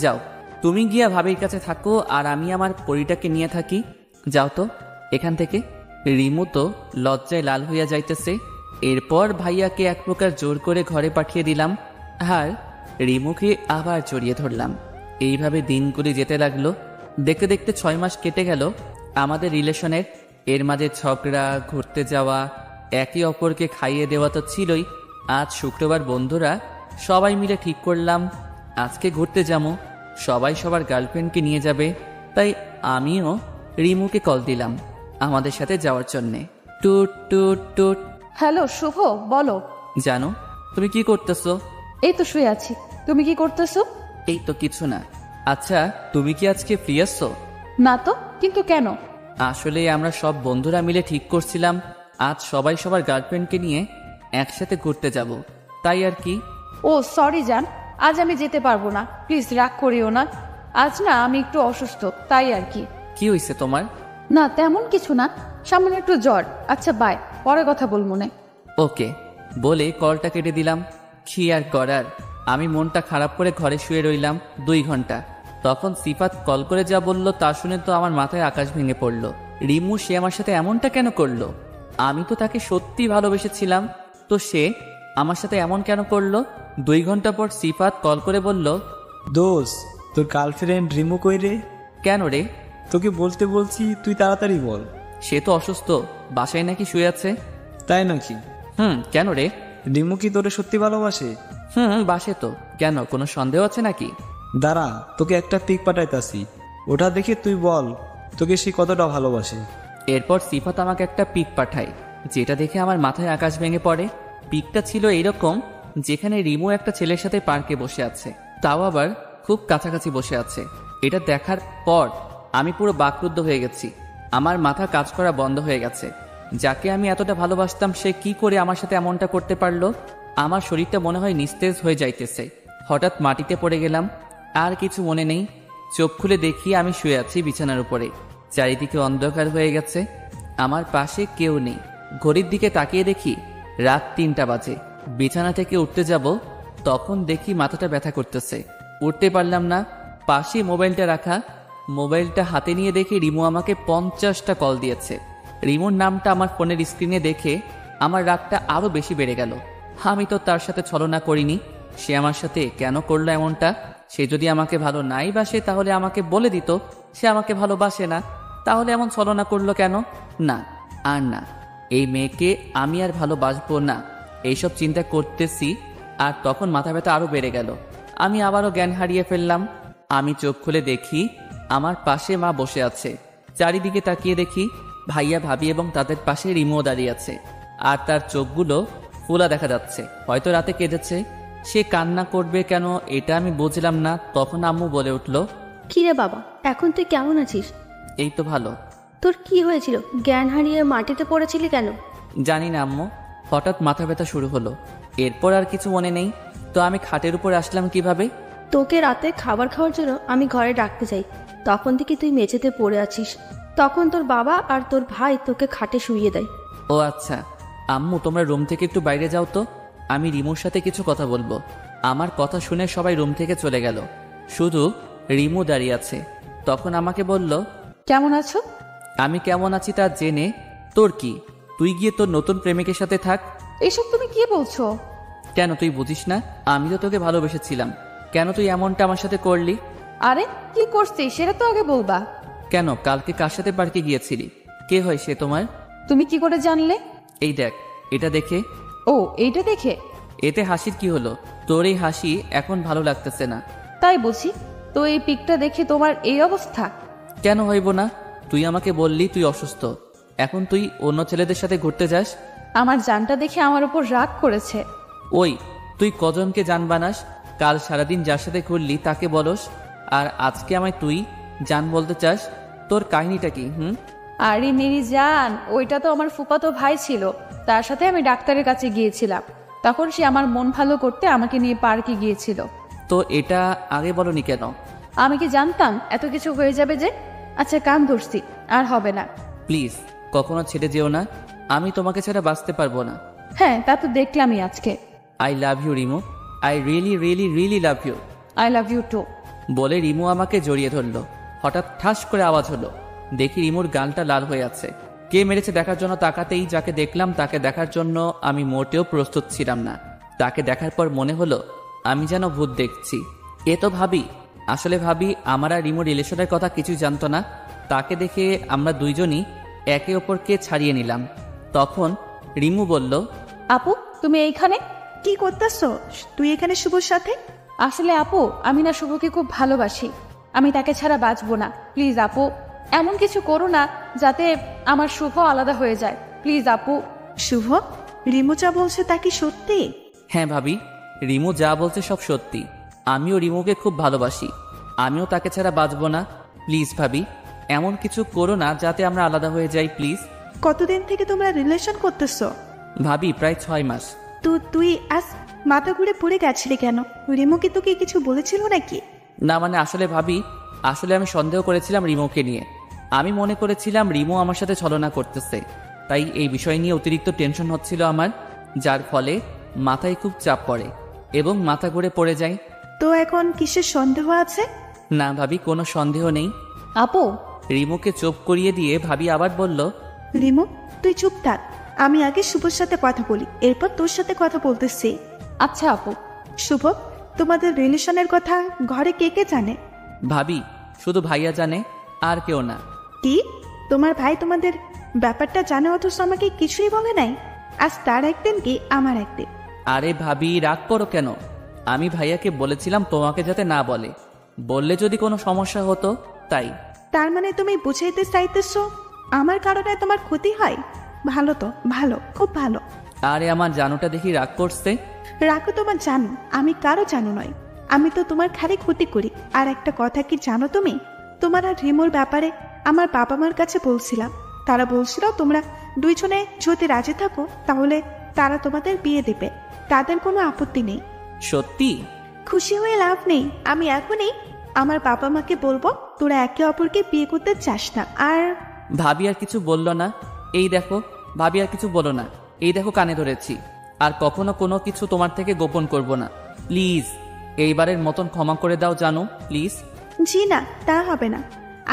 Speaker 1: যাও তুমি গিয়া ভাবির কাছে থাকো, আর আমি আমার পরিটাকে নিয়ে থাকি। যাও তো এখান থেকে। রিমু তো লজ্জায় লাল হইয়া যাইতেছে। এরপর ভাইয়াকে এক প্রকার জোর করে ঘরে পাঠিয়ে দিলাম, আর রিমুকে আবার জড়িয়ে ধরলাম। এইভাবে দিনগুলি যেতে লাগলো। দেখতে দেখতে 6 মাস কেটে গেল আমাদের রিলেশনের। এর মাঝে ঝগড়া, ঘুরতে যাওয়া, একে অপরকে খাইয়ে দেওয়া তো ছিলই। আজ শুক্রবার বন্ধুরা সবাই মিলে ঠিক করলাম আজকে ঘুরতে যাবো। সবাই সবার গার্লফ্রেন্ডকে নিয়ে যাবে। তাই আমিও রিমুকে কল দিলাম আমাদের সাথে যাওয়ার জন্যে। টুট টুট টুট।
Speaker 2: হ্যালো শুভ, বলো।
Speaker 1: জানো তুমি কি করতেছো?
Speaker 2: এই তো শুয়ে আছি, তুমি কি করতেছো?
Speaker 1: এই তো কিছু না। আচ্ছা তুমি কি আজকে ফ্রি আছো?
Speaker 2: না তো, কিন্তু কেন?
Speaker 1: আসলে আমরা সব বন্ধুরা মিলে ঠিক করছিলাম আজ সবাই সবার গার্লফ্রেন্ডকে নিয়ে একসাথে ঘুরতে যাব, তাই আর কি।
Speaker 2: ও সরি জান, আজ আমি যেতে পারবো না, প্লিজ রাগ করিও না। আজ না আমি একটু অসুস্থ, তাই আর কি।
Speaker 1: কি হয়েছে তোমার?
Speaker 2: না তেমন কিছু না, সামান্য একটু জ্বর। আচ্ছা বাই, পরে কথা বল মনে।
Speaker 1: ওকে বলে কলটা কেটে দিলাম। কি আর করার, আমি মনটা খারাপ করে ঘরে শুয়ে রইলাম 2 ঘন্টা। তখন সিফাত কল করে যা বলল তা শুনে তো আমার মাথায় আকাশ ভেঙে পড়ল। রিমু সে আমার সাথে এমনটা কেন করলো? আমি তো তাকে সত্যি ভালোবেসেছিলাম, তো সে আমার সাথে এমন কেন করলো? 2 ঘন্টা পর সিফাত কল করে বলল,
Speaker 7: দোস্ত, তোর গার্লফ্রেন্ড রিমু কই রে?
Speaker 1: কেন রে?
Speaker 7: তোকে বলতে বলছি, তুই তাড়াতাড়ি বল।
Speaker 1: সে তো অসুস্থ, বাসায় নাকি শুয়ে আছে।
Speaker 7: তাই নাকি?
Speaker 1: কেন রে?
Speaker 7: রিমু কি তোরে সত্যি ভালোবাসে?
Speaker 1: বাসে তো। কেন, কোনো সন্দেহ আছে নাকি?
Speaker 7: দাঁড়া, তোকে একটা পিক পাঠাইতাছি, ওটা দেখে তুই বল তোকে সে কতটা ভালোবাসে।
Speaker 1: এরপর সিফাত আমাকে একটা পিক পাঠায়, যেটা দেখে আমার মাথায় আকাশ ভেঙে পড়ে। পিকটা ছিল এইরকম, যেখানে রিমু একটা ছেলের সাথে পার্কে বসে আছে, তাও আবার খুব কাছাকাছি বসে আছে। এটা দেখার পর আমি পুরো বাকরুদ্ধ হয়ে গেছি। আমার মাথা কাজ করা বন্ধ হয়ে গেছে। যাকে আমি এতটা ভালোবাসতাম সে কি করে আমার সাথে এমনটা করতে পারলো? আমার শরীরটা মনে হয় নিস্তেজ হয়ে যাইতেছে। হঠাৎ মাটিতে পড়ে গেলাম, আর কিছু মনে নেই। চোখ খুলে দেখি আমি শুয়ে আছি বিছানার উপরে। চারিদিকে অন্ধকার হয়ে গেছে, আমার পাশে কেউ নেই। ঘড়ির দিকে তাকিয়ে দেখি রাত 3টা বাজে। বিছানা থেকে উঠতে যাব, তখন দেখি মাথাটা ব্যথা করতেছে, উঠতে পারলাম না। পাশে মোবাইলটা রাখা, মোবাইলটা হাতে নিয়ে দেখি রিমু আমাকে 50টা কল দিয়েছে। রিমুর নামটা আমার ফোনের স্ক্রিনে দেখে আমার রাগটা আরো বেশি বেড়ে গেল। আমি তো তার সাথে ছলনা করিনি, সে আমার সাথে কেন করলো এমনটা? সে যদি আমাকে ভালো নাই বাসে তাহলে আমাকে বলে দিত সে আমাকে ভালোবাসে না, তাহলে এমন ছলনা করলো কেন? না, আর না, এই মেয়েকে আমি আর ভালোবাসবো না, এইসব চিন্তা করতেছি। আর তখন মাথা ব্যথা আরো বেড়ে গেল। আমি আবারও জ্ঞান হারিয়ে ফেললাম। আমি চোখ খুলে দেখি আমার পাশে মা বসে আছে। চারিদিকে তাকিয়ে দেখি ভাইয়া, ভাবি এবং তাদের পাশে রিমো দাঁড়িয়ে আছে। আর তার চোখগুলো ফোলা দেখা যাচ্ছে, হয়তো রাতে কেঁদেছে। সে কান্না করবে কেন এটা আমি বুঝলাম না। তখন আম্মু বলে উঠল,
Speaker 8: কিরে বাবা, এখন তুই কেমন আছিস?
Speaker 1: এই তো ভালো।
Speaker 8: তোর কি হয়েছিল? জ্ঞান হারিয়ে মাটিতে পড়েছিলি কেন?
Speaker 1: জানি না আম্মু, হঠাৎ মাথা ব্যথা শুরু হলো। এরপর আর কিছু মনে নেই। তো আমি খাটের উপর আসলাম কিভাবে?
Speaker 8: তোকে রাতে খাবার খাওয়ার জন্য আমি ঘরে ডাকতে যাই, তখন থেকে তুই মেঝেতে পড়ে আছিস। তখন তোর বাবা আর তোর ভাই তোকে খাটে শুইয়ে দেয়।
Speaker 1: ও আচ্ছা। আম্মু, তোমরা রুম থেকে একটু বাইরে যাও তো, আমি রিমুর সাথে কিছু কথা বলবো। আমার কথা শুনে সবাই রুম থেকে চলে গেল, শুধু রিমু দাঁড়িয়ে আছে। তখন আমাকে বলল,
Speaker 2: কেমন আছো?
Speaker 1: আমি কেমন আছি তা জেনে তোর কি? তুই গিয়ে তোর নতুন প্রেমিকের সাথে থাক।
Speaker 2: এসব তুমি কি বলছো?
Speaker 1: কেন, তুই বুঝিস না? আমি তো তোকে ভালোবেসেছিলাম, কেন তুই এমনটা আমার সাথে করলি?
Speaker 2: আরে কি করছিস সেটা তো আগে বলবা।
Speaker 1: কেন, কালকে কার সাথে পার্কে গিয়েছিলি? কে হয় সে তোমার?
Speaker 2: তুমি কি করে জানলে?
Speaker 1: এই দেখ, এটা দেখে।
Speaker 2: ও, এইটা দেখে?
Speaker 1: এতে হাসির কি হলো? তোর এই হাসি এখন ভালো লাগতেছে না।
Speaker 2: তাই বলছি তো, এই পিকটা দেখে তোমার এই অবস্থা?
Speaker 1: কেন হইব না? তুই আমাকে বললি তুই অসুস্থ, এখন তুই অন্য ছেলেদের সাথে ঘুরতে যাস।
Speaker 2: আমার জানটা দেখে আমার উপর রাগ করেছে।
Speaker 1: ওই, তুই কজনকে জান বানাস? কাল সারাদিন যার সাথে ঘুরলি তাকে বলস, আর আজকে আমায় তুই জান বলতে চাস? তোর কাহিনীটা কি?
Speaker 2: আরে মেরি জান, ওইটা তো আমার ফুফাতো ভাই ছিল। তার সাথে আমি ডাক্তারের কাছে গিয়েছিলাম, তখন সে আমার মন ভালো করতে আমাকে নিয়ে পার্কে গিয়েছিল।
Speaker 1: তো এটা আগে বলনি কেন?
Speaker 2: আমি কি জানতাম এত কিছু হয়ে যাবে যে? আচ্ছা, কান ধরছি, আর হবে না।
Speaker 1: প্লিজ কখনো ছেড়ে যেও না, আমি তোমাকে ছাড়া বাঁচতে পারবো না।
Speaker 2: হ্যাঁ, তা তো দেখলামই আজকে।
Speaker 1: I love you Rimu, I really really really love you.
Speaker 2: I love you too.
Speaker 1: বলে রিমু আমাকে জড়িয়ে ধরলো। হঠাৎ ঠাস করে আওয়াজ হলো, দেখি রিমুর গালটা লাল হয়ে আছে। কে মেরেছে দেখার জন্য তাকাতেই যাকে দেখলাম তাকে দেখার জন্য আমি মোটেও প্রস্তুত ছিলাম না। তাকে দেখার পর মনে হলো আমি যেন ভূত দেখছি। এ তো ভাবি, আসলে ভাবি আমার আর রিমুর রিলেশনের কথা কিছুই জানতো না। তাকে দেখে আমরা দুইজনই একে অপরকে ছাড়িয়ে নিলাম। তখন রিমু বলল,
Speaker 2: আপু তুমি এইখানে
Speaker 4: কি করতেছো তুই এখানে শুভর সাথে?
Speaker 2: আসলে আপু, আমি না শুভকে খুব ভালোবাসি, আমি তাকে ছাড়া বাঁচবো না। প্লিজ আপু, এমন কিছু করো না যাতে আমার শুভ আলাদা হয়ে যায়। প্লিজ আপু।
Speaker 4: শুভ, রিমু যা বলছে তা কি সত্যি?
Speaker 1: হ্যাঁ ভাবি, রিমু যা বলছে সব সত্যি। আমিও রিমুকে খুব ভালোবাসি, আমিও তাকে ছাড়া বাঁচবো না। প্লিজ ভাবি, এমন কিছু করো না যাতে আমরা আলাদা হয়ে যাই প্লিজ।
Speaker 4: কতদিন থেকে তোমরা রিলেশন করতেছো?
Speaker 1: ভাবি, প্রায় 6 মাস।
Speaker 4: তো তুই আজ মাথা ঘুরে পড়ে গেছিলি কেন? রিমু কি তোকে কিছু বলেছিল নাকি?
Speaker 1: না মানে আসলে ভাবি, আসলে আমি সন্দেহ করেছিলাম রিমুকে নিয়ে। আমি মনে করেছিলাম রিমু আমার সাথে ছলনা করতেছে, তাই এই বিষয় নিয়ে অতিরিক্ত টেনশন হচ্ছিল আমার, যার ফলে মাথায় খুব চাপ পড়ে এবং মাথা ঘুরে পড়ে যায়।
Speaker 4: তো এখন কিসের সন্দেহ আছে?
Speaker 1: না ভাবি, কোনো সন্দেহ নেই।
Speaker 2: আপু।
Speaker 1: রিমুকে চুপ করিয়ে দিয়ে ভাবি আবার বলল,
Speaker 4: রিমু তুই চুপ থাক, আমি আগে শুভর সাথে কথা বলি, এরপর তোর সাথে কথা বলতেছি।
Speaker 2: আচ্ছা আপু।
Speaker 4: শুভ, তোমাদের রিলেশনের কথা ঘরে কে কে জানে?
Speaker 1: ভাবি, শুধু ভাইয়া জানে, আর কেউ না।
Speaker 4: কি, তোমার ভাই তোমাদের ব্যাপারটা জানে অথচ আমাকে কিছুই বলে নাই? আজ তার একদিন কি আমার একদিন।
Speaker 1: আরে ভাবি, রাগ করো কেন? আমি ভাইয়াকে বলেছিলাম তোমাকে যাতে না বলে, বললে যদি কোনো সমস্যা হতো তাই।
Speaker 4: তার মানে তুমি বুঝাইতে চাইতেছো আমার কারণে তোমার ক্ষতি হয়? ভালো তো, ভালো, খুব ভালো।
Speaker 1: আরে আমার জানুটা দেখি রাগ করছে।
Speaker 4: রাখো তোমার জানো, আমি কারো জানো নয়, আমি তো তোমার খালি ক্ষতি করি। আর একটা কথা কি জানো তুমি? তোমার আর রিমুর ব্যাপারে আমার বাবা মার কাছে বলছিলাম, তারা বলছিল তোমরা দুইজনে যদি রাজি থাকো তাহলে তারা তোমাদের বিয়ে দেবে, তাদের কোনো আপত্তি নেই।
Speaker 1: সত্যি?
Speaker 4: খুশি হয়ে লাভ নেই, আমি এখনই আমার বাবা মাকে বলবো তোরা একে অপরকে বিয়ে করতে চাস না। আর
Speaker 1: ভাবি আর কিছু বলল না। এই দেখো ভাবি, আর কিছু বলো না। এই দেখো কানে ধরেছি, আর কখনো কোনো কিছু তোমার থেকে গোপন করব না। প্লিজ এইবারের মতন ক্ষমা করে দাও জানো, প্লিজ।
Speaker 4: জি না, তা হবে না,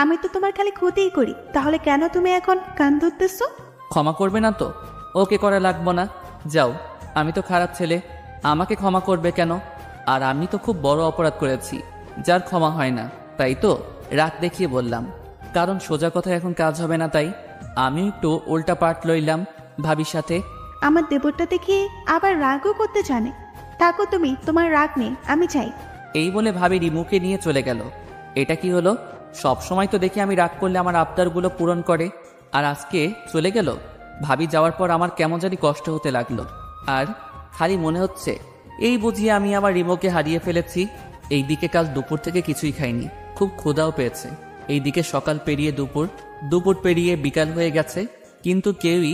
Speaker 4: আমি তো তোমার খালি ক্ষতিই করি, তাহলে কেন তুমি এখন কান ধরতেছো?
Speaker 1: ক্ষমা করবে না তো? ওকে করা লাগবো না, যাও। আমি তো খারাপ ছেলে, আমাকে ক্ষমা করবে কেন? আর আমি তো খুব বড় অপরাধ করেছি যার ক্ষমা হয় না, তাই তো রাগ দেখিয়ে বললাম। কারণ সোজা কথা এখন কাজ হবে না, তাই আমি একটু উল্টা পাট লইলাম ভাবির সাথে।
Speaker 4: আমার দেবরটা দেখে আবার রাগও করতে জানে। থাকো তুমি, তোমার রাগ নেই, আমি চাই।
Speaker 1: এই বলে ভাবি রিমুকে নিয়ে চলে গেল। এটা কি হলো? সব সময় তো দেখি আমি রাগ করলে আমার আবদারগুলো পূরণ করে, আর আজকে চলে গেল। ভাবি যাওয়ার পর আমার কেমন জানি কষ্ট হতে লাগলো, আর খালি মনে হচ্ছে এই বুঝিয়ে আমি আমার রিমুকে হারিয়ে ফেলেছি। এই দিকে কাল দুপুর থেকে কিছুই খাইনি, খুব ক্ষুধাও পেয়েছে। এইদিকে সকাল পেরিয়ে দুপুর, দুপুর পেরিয়ে বিকাল হয়ে গেছে, কিন্তু কেউই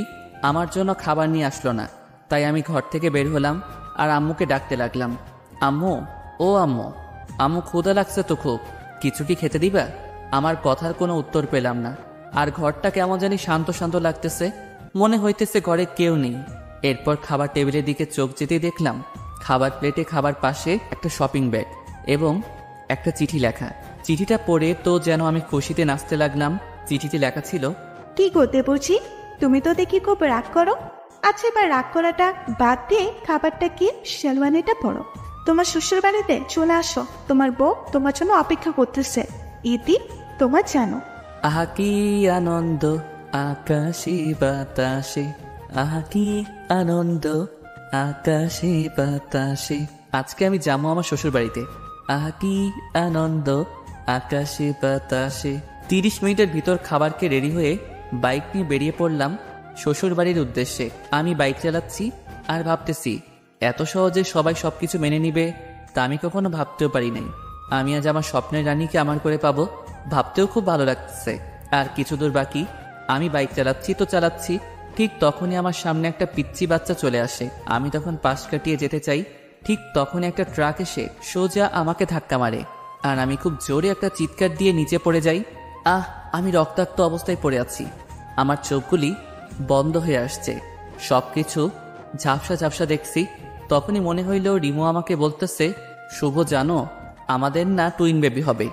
Speaker 1: আমার জন্য খাবার নিয়ে আসলো না। তাই আমি ঘর থেকে বের হলাম আর আম্মুকে ডাকতে লাগলাম, আম্মু, ও আম্মু, আম্মু ক্ষুধা লাগছে তো খুব, কিছু কি খেতে দিবা? আমার কথার কোনো উত্তর পেলাম না। আর ঘরটা কেমন জানি শান্ত শান্ত লাগতেছে, মনে হইতেছে ঘরে কেউ নেই। এরপর খাবার টেবিলের দিকে চোখ যেতেই দেখলাম খাবার প্লেটে খাবার পাশে একটা শপিং ব্যাগ এবং একটা চিঠি লেখা। চিঠিটা পড়ে তো যেন আমি খুশিতে নাচতে লাগলাম। চিঠিতে লেখা ছিল,
Speaker 4: কি করতে বুঝি, তুমি তো দেখি খুব রাগ করো। আচ্ছা, এবার রাগ করাটা বাদ দিয়ে খাবারটা কি শেরওয়ানিটা পড়ো। তোমার শ্বশুর বাড়িতে চলে আসো, তোমার বউ তোমার জন্য অপেক্ষা করতেছে। ইতি, তোমার জানো।
Speaker 1: আহা কি আনন্দ আকাশে বাতাসে, আহা কি আনন্দ আকাশে বাতাসে। আজকে আমি যাবো আমার শ্বশুর বাড়িতে। আহা কি আনন্দ আকাশে বাতাসে। 30 মিনিটের ভিতর খাবারকে রেডি হয়ে বাইক নিয়ে বেরিয়ে পড়লাম শ্বশুর বাড়ির উদ্দেশ্যে। আমি বাইক চালাচ্ছি আর ভাবতেছি, এত সহজে সবাই সবকিছু মেনে নিবে তা আমি কখনো ভাবতেও পারি নাই। আমি আজ আমার স্বপ্নের রানীকে আমার করে পাবো, ভাবতেও খুব ভালো লাগছে। আর কিছু দূর বাকি। আমি বাইক চালাচ্ছি তো চালাচ্ছি, ঠিক তখনই আমার সামনে একটা পিচ্চি বাচ্চা চলে আসে। আমি তখন পাশ কাটিয়ে যেতে চাই, ঠিক তখনই একটা ট্রাক এসে সোজা আমাকে ধাক্কা মারে আর আমি খুব জোরে একটা চিৎকার দিয়ে নিচে পড়ে যাই। আমি রক্তাক্ত অবস্থায় পড়ে আছি, আমার চোখগুলি বন্ধ হয়ে আসছে, সবকিছু ঝাপসা ঝাপসা দেখছি। তখনই মনে হইল রিমু আমাকে বলতেছে, শুভ জানো আমাদের না টুইন বেবি হবে।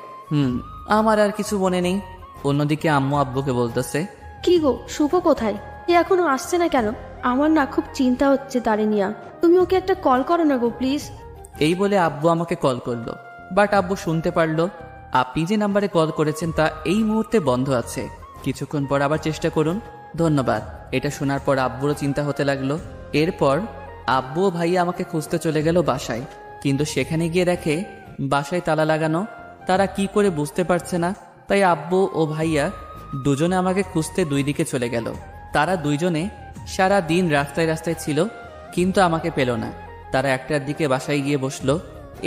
Speaker 1: আমার আর কিছু মনে নেই। অন্যদিকে আম্মু আব্বুকে বলতেছে,
Speaker 8: কি গো, শুভ কোথায়? এ এখনো আসছে না কেন? আমার না খুব চিন্তা হচ্ছে তারে নিয়া। তুমি ওকে একটা কল করো না গো প্লিজ।
Speaker 1: এই বলে আব্বু আমাকে কল করলো, বাট আব্বু শুনতে পারলো আপনি যে নাম্বারে কল করেছেন তা এই মুহূর্তে বন্ধ আছে, কিছুক্ষণ পর আবার চেষ্টা করুন, ধন্যবাদ। এটা শোনার পর আব্বুরও চিন্তা হতে লাগলো। এরপর আব্বু ও ভাইয়া আমাকে খুঁজতে চলে গেল বাসায়, কিন্তু সেখানে গিয়ে দেখে বাসায় তালা লাগানো। তারা কি করে বুঝতে পারছে না, তাই আব্বু ও ভাইয়া দুজনে আমাকে খুঁজতে দুই দিকে চলে গেল। তারা দুইজনে সারা দিন রাস্তায় রাস্তায় ছিল, কিন্তু আমাকে পেল না। তারা একটার দিকে বাসায় গিয়ে বসলো।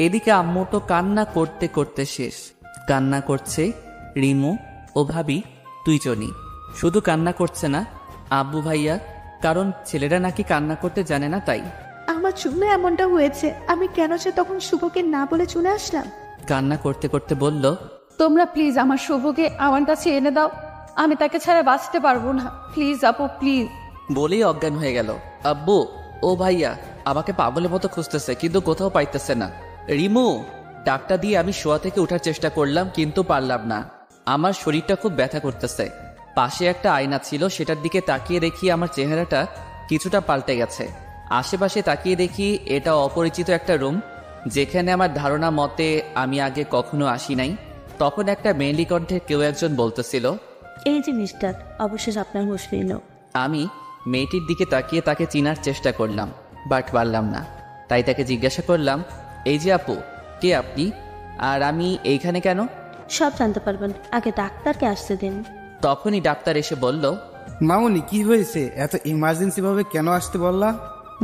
Speaker 1: এদিকে আম্মু তো কান্না করতে করতে শেষ। কান্না করছে রিমু ও ভাবি দুইজনই। শুধু কান্না করছে না আব্বু ভাইয়া, কারণ ছেলেরা নাকি কান্না করতে জানে না তাই।
Speaker 4: আমার জন্য এমনটা হয়েছে, আমি কেন যে তখন শুভকে না বলে চলে আসলাম।
Speaker 1: কান্না করতে করতে বলল,
Speaker 2: তোমরা প্লিজ আমার শুভকে আমার কাছে এনে দাও, আমি তাকে ছাড়া বাঁচতে পারবো না, প্লিজ আপু প্লিজ।
Speaker 1: বলেই অজ্ঞান হয়ে গেল। আব্বু ও ভাইয়া আমাকে পাগলের মতো খুঁজতেছে, কিন্তু কোথাও পাইতেছে না। রিমু, ডাকটা দিয়ে আমি শোয়া থেকে ওঠার চেষ্টা করলাম, কিন্তু পারলাম না। আমার শরীরটা খুব ব্যথা করতেছে। পাশে একটা আয়না ছিল, সেটার দিকে তাকিয়ে দেখি আমার চেহারাটা কিছুটা পাল্টে গেছে। আশেপাশে তাকিয়ে দেখি এটা অপরিচিত একটা রুম, যেখানে আমার ধারণা মতে আমি আগে কখনো আসি নাই। তখন একটা মেয়েলি কণ্ঠে কেউ একজন বলতেছিল,
Speaker 8: এই যে মিস্টার, অবশেষ আপনার হুঁশ ফিরল।
Speaker 1: আমি মেয়েটির দিকে তাকিয়ে তাকে চিনার চেষ্টা করলাম, বাট পারলাম না। তাই তাকে জিজ্ঞাসা করলাম, এই যে আপু, কে আপনি আর আমি এইখানে কেন?
Speaker 8: সব জানতে পারবেন, আগে ডাক্তারকে আসতে দিন।
Speaker 1: তখনই ডাক্তার এসে বলল,
Speaker 9: মামুনি কি হয়েছে, এত ইমার্জেন্সি ভাবে কেন আসতে বললা?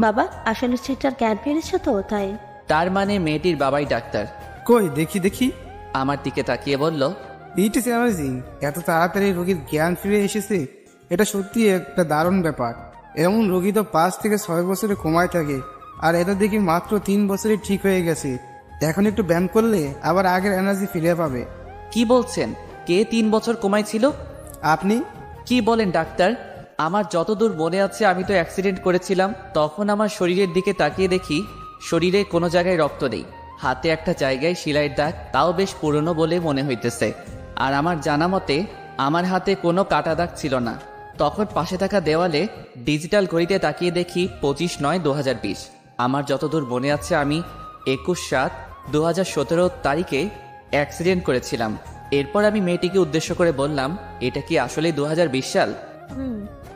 Speaker 8: বাবা, আসলে সেটার জ্ঞান ফিরেছে তো তাই।
Speaker 1: তার মানে মেয়েটির বাবাই ডাক্তার।
Speaker 9: কই দেখি দেখি।
Speaker 1: আমার দিকে তাকিয়ে বলল,
Speaker 9: ইট ইজ অ্যামেজিং, এত তাড়াতাড়ি রোগীর জ্ঞান ফিরে এসেছে, এটা সত্যি একটা দারুণ ব্যাপার। এমন রোগী তো 5 থেকে 6 বছরে কমায় থাকে, আর এটা দেখি মাত্র 3 বছরে ঠিক হয়ে গেছে। এখন একটু ব্যায়াম করলে আবার আগের এনার্জি ফিরে পাবে।
Speaker 1: কি বলছেন? কে 3 বছর কমাই ছিল?
Speaker 9: আপনি?
Speaker 1: কি বলেন ডাক্তার? আমার যতদূর মনে আছে আমি তো অ্যাক্সিডেন্ট করেছিলাম। তখন আমার শরীরের দিকে তাকিয়ে দেখি শরীরে কোনো জায়গায় রক্ত নেই, হাতে একটা জায়গায় সেলাইয়ের দাগ, তাও বেশ পুরনো বলে মনে হইতেছে। আর আমার জানা মতে আমার হাতে কোনো কাটা দাগ ছিল না। তখন পাশে থাকা দেওয়ালে ডিজিটাল ঘড়িতে তাকিয়ে দেখি 25/9/2020। আমার যতদূর মনে আছে আমি 21/7/2017 তারিখে অ্যাক্সিডেন্ট করেছিলাম। এরপর আমি মেয়েটিকে উদ্দেশ্য করে বললাম, এটা কি আসলে 2020 সাল?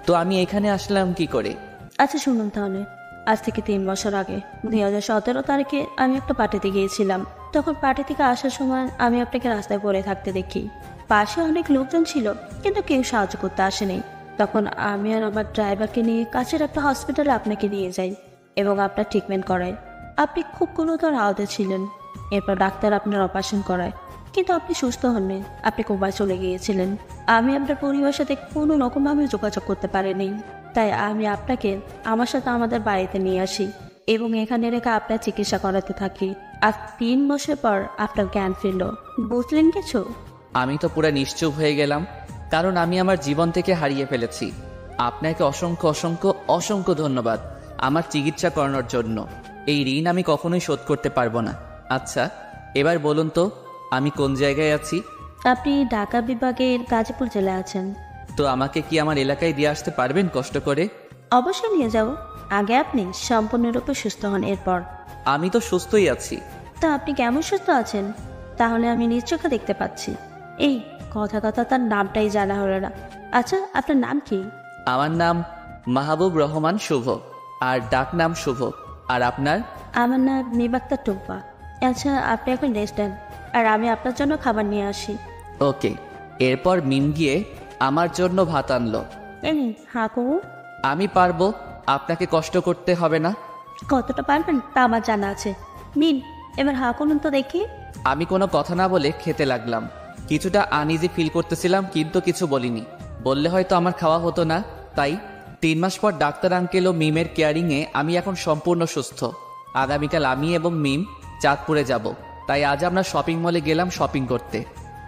Speaker 1: তো আমি এখানে আসলাম কি করে?
Speaker 8: আচ্ছা শুনুন তাহলে, আজ থেকে 3 বছর আগে 2017 তারিখে আমি একটা পার্টিতে গিয়েছিলাম। তখন পার্টি থেকে আসার সময় আমি আপনাকে রাস্তায় পড়ে থাকতে দেখি। পাশে অনেক লোকজন ছিল, কিন্তু কেউ সাহায্য করতে আসেনি। তখন আমি আর আমার ড্রাইভারকে নিয়ে কাছের একটা হসপিটালে আপনাকে নিয়ে যাই এবং আপনার ট্রিটমেন্ট করাই। আপনি খুব গুরুতর আহত ছিলেন। এরপর ডাক্তার আপনার অপারেশন করায়, কিন্তু আপনি সুস্থ হননি, আপনি কোমায় চলে গিয়েছিলেন। আমি আপনার পরিবারের সাথে কোনো রকমভাবে যোগাযোগ করতে পারিনি, তাই আমি আপনাকে আমার সাথে আমাদের বাড়িতে নিয়ে আসি এবং এখানে রেখে আপনার চিকিৎসা করাতে থাকি। আর 3 বছর পর আপনার জ্ঞান ফিরল, বুঝলেন কিছু?
Speaker 1: আমি তো পুরো নিশ্চুপ হয়ে গেলাম, কারণ আমি আমার জীবন থেকে হারিয়ে ফেলেছি। আপনাকে অসংখ্য অসংখ্য অসংখ্য ধন্যবাদ আমার চিকিৎসা করানোর জন্য। এই ঋণ আমি কখনোই শোধ করতে পারবো না। আচ্ছা, এবার বলুন তো আমি কোন জায়গায় আছি?
Speaker 8: আপনি ঢাকা বিভাগের গাজীপুর জেলায় আছেন।
Speaker 1: তো আমাকে কি আমার এলাকায় দিয়ে আসতে পারবেন কষ্ট করে?
Speaker 8: অবশ্যই নিয়ে যাও, আগে আপনি সম্পূর্ণরূপে সুস্থ হন, এরপর।
Speaker 1: আমি তো সুস্থই আছি।
Speaker 8: তা আপনি কেমন সুস্থ আছেন? তাহলে আমি নিজ চোখে দেখতে পাচ্ছি। এই কথা কথা তার নামটাই জানা হলো না। আচ্ছা, আপনার নাম কি?
Speaker 1: আমার নাম মাহবুব রহমান শুভ, আর ডাক নাম শুভ। আর আপনার?
Speaker 8: আমার নাম মিবাক্তা টুম্পা। আচ্ছা, আপনি এখন রেস্ট নেন, আর আমি আপনার জন্য খাবার নিয়ে আসি।
Speaker 1: ওকে। এরপর মিম গিয়ে আমার জন্য ভাত আনলো।
Speaker 8: এই হাঁকু।
Speaker 1: আমি পারবো, আপনাকে কষ্ট করতে হবে না।
Speaker 8: কতটা পারবেন তা আমার জানা আছে। মিন, এবার হাঁকুন তো দেখি।
Speaker 1: আমি কোনো কথা না বলে খেতে লাগলাম। কিছুটা আনইজি ফিল করতেছিলাম, কিন্তু কিছু বলিনি। বললে হয়তো আমার খাওয়া হতো না। তাই 3 মাস পর ডাক্তার আঙ্কেল ও মিমের কেয়ারিংয়ে আমি এখন সম্পূর্ণ সুস্থ। আগামীকাল আমি এবং মিম চাঁদপুরে যাব। তাই আজ আমরা শপিং মলে গেলাম শপিং করতে।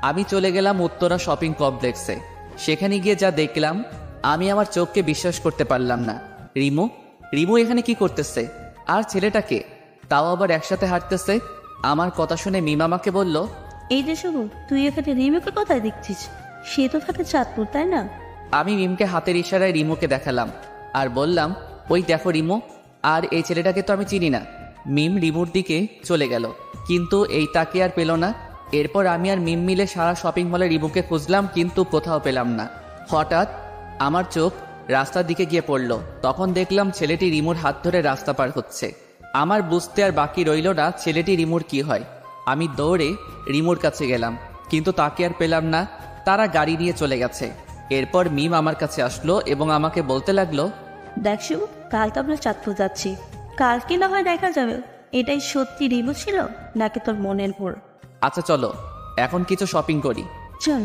Speaker 1: আমি চলে গেলাম উত্তরা শপিং কমপ্লেক্সে। সেখানে গিয়ে যা দেখলাম আমি আমার চোখকে বিশ্বাস করতে পারলাম না। রিমু এখানে কি করতেছে? আর ছেলেটাকে, তাও আবার একসাথে হাঁটতেছে। আমার কথা শুনে মিম আমাকে বলল,
Speaker 8: এই যে শুভ, তুই এখানে রিমিকে কোথায় দেখছিস? সে তো থাকে চাঁদপুর, তাই না?
Speaker 1: আমি মিমকে হাতের ইশারায় রিমুকে দেখালাম আর বললাম, ওই দেখো রিমু। আর এই ছেলেটাকে তো আমি চিনি না। মিম রিমুর দিকে চলে গেল, কিন্তু এই তাকে আর পেল না। এরপর আমি আর মিম মিলে সারা শপিং মলে রিমুকে খুঁজলাম, কিন্তু কোথাও পেলাম না। হঠাৎ আমার চোখ রাস্তার দিকে গিয়ে পড়ল। তখন দেখলাম ছেলেটি রিমুর হাত ধরে রাস্তা পার হচ্ছে। আমার বুঝতে আর বাকি রইল না ছেলেটি রিমুর কি হয়। আমি দৌড়ে রিমুর কাছে গেলাম, কিন্তু তাকে আর পেলাম না। তারা গাড়ি নিয়ে চলে গেছে। এরপর মিম আমার কাছে আসলো এবং আমাকে বলতে লাগলো,
Speaker 8: দেখ শুভ, কাল তো আমরা চাঁদপুর যাচ্ছি। কালকে না হয় দেখা যাবে এটাই সত্যি রিমু ছিল নাকি তোর মনের ভুল।
Speaker 1: আচ্ছা চলো এখন কিছু শপিং করি।
Speaker 8: চল।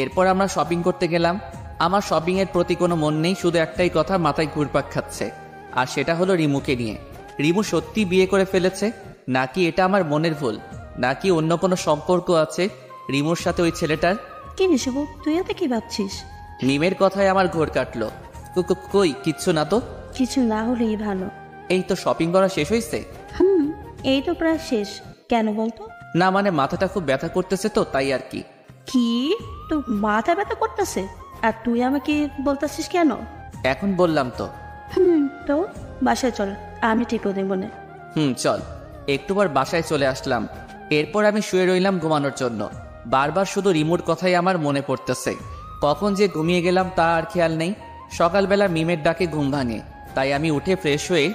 Speaker 1: এরপর আমরা শপিং করতে গেলাম। আমার শপিংয়ের প্রতি কোনো মন নেই, শুধু একটাই কথা মাথায় ঘুরপাক খাচ্ছে, আর সেটা হলো রিমুকে নিয়ে। রিমু সত্যি বিয়ে করে ফেলেছে, নাকি এটা আমার মনের ভুল, নাকি অন্য কোনো সম্পর্ক আছে রিমুর সাথে ওই ছেলেটার?
Speaker 8: কি রে শুভ, তুই এতে কি ভাবছিস?
Speaker 1: মিমের কথায় আমার ঘোর কাটলো। কই কিচ্ছু না তো।
Speaker 8: কিছু না হলেই ভালো।
Speaker 1: এই তো শপিং করা শেষ হয়েছে।
Speaker 8: এই তো প্রায় শেষ। কেন বলতো?
Speaker 1: না মানে মাথাটা খুব ব্যথা করতেছে তো, তাই আর কি।
Speaker 8: কি তোর মাথা ব্যথা করতেছে? আর তুই আমাকে বলতেছিস কেন?
Speaker 1: এখন বললাম তো।
Speaker 8: তো বাসায় চল, আমি ঠিক দেব না।
Speaker 1: চল। একটুবার বাসায় চলে আসলাম। এরপর আমি শুয়ে রইলাম ঘুমানোর জন্য। বারবার শুধু রিমুর কথাই আমার মনে পড়তেছে। কখন যে ঘুমিয়ে গেলাম তা আর খেয়াল নেই। সকালবেলা মিমের ডাকে ঘুম ভাঙে, তাই আমি উঠে ফ্রেশ হয়ে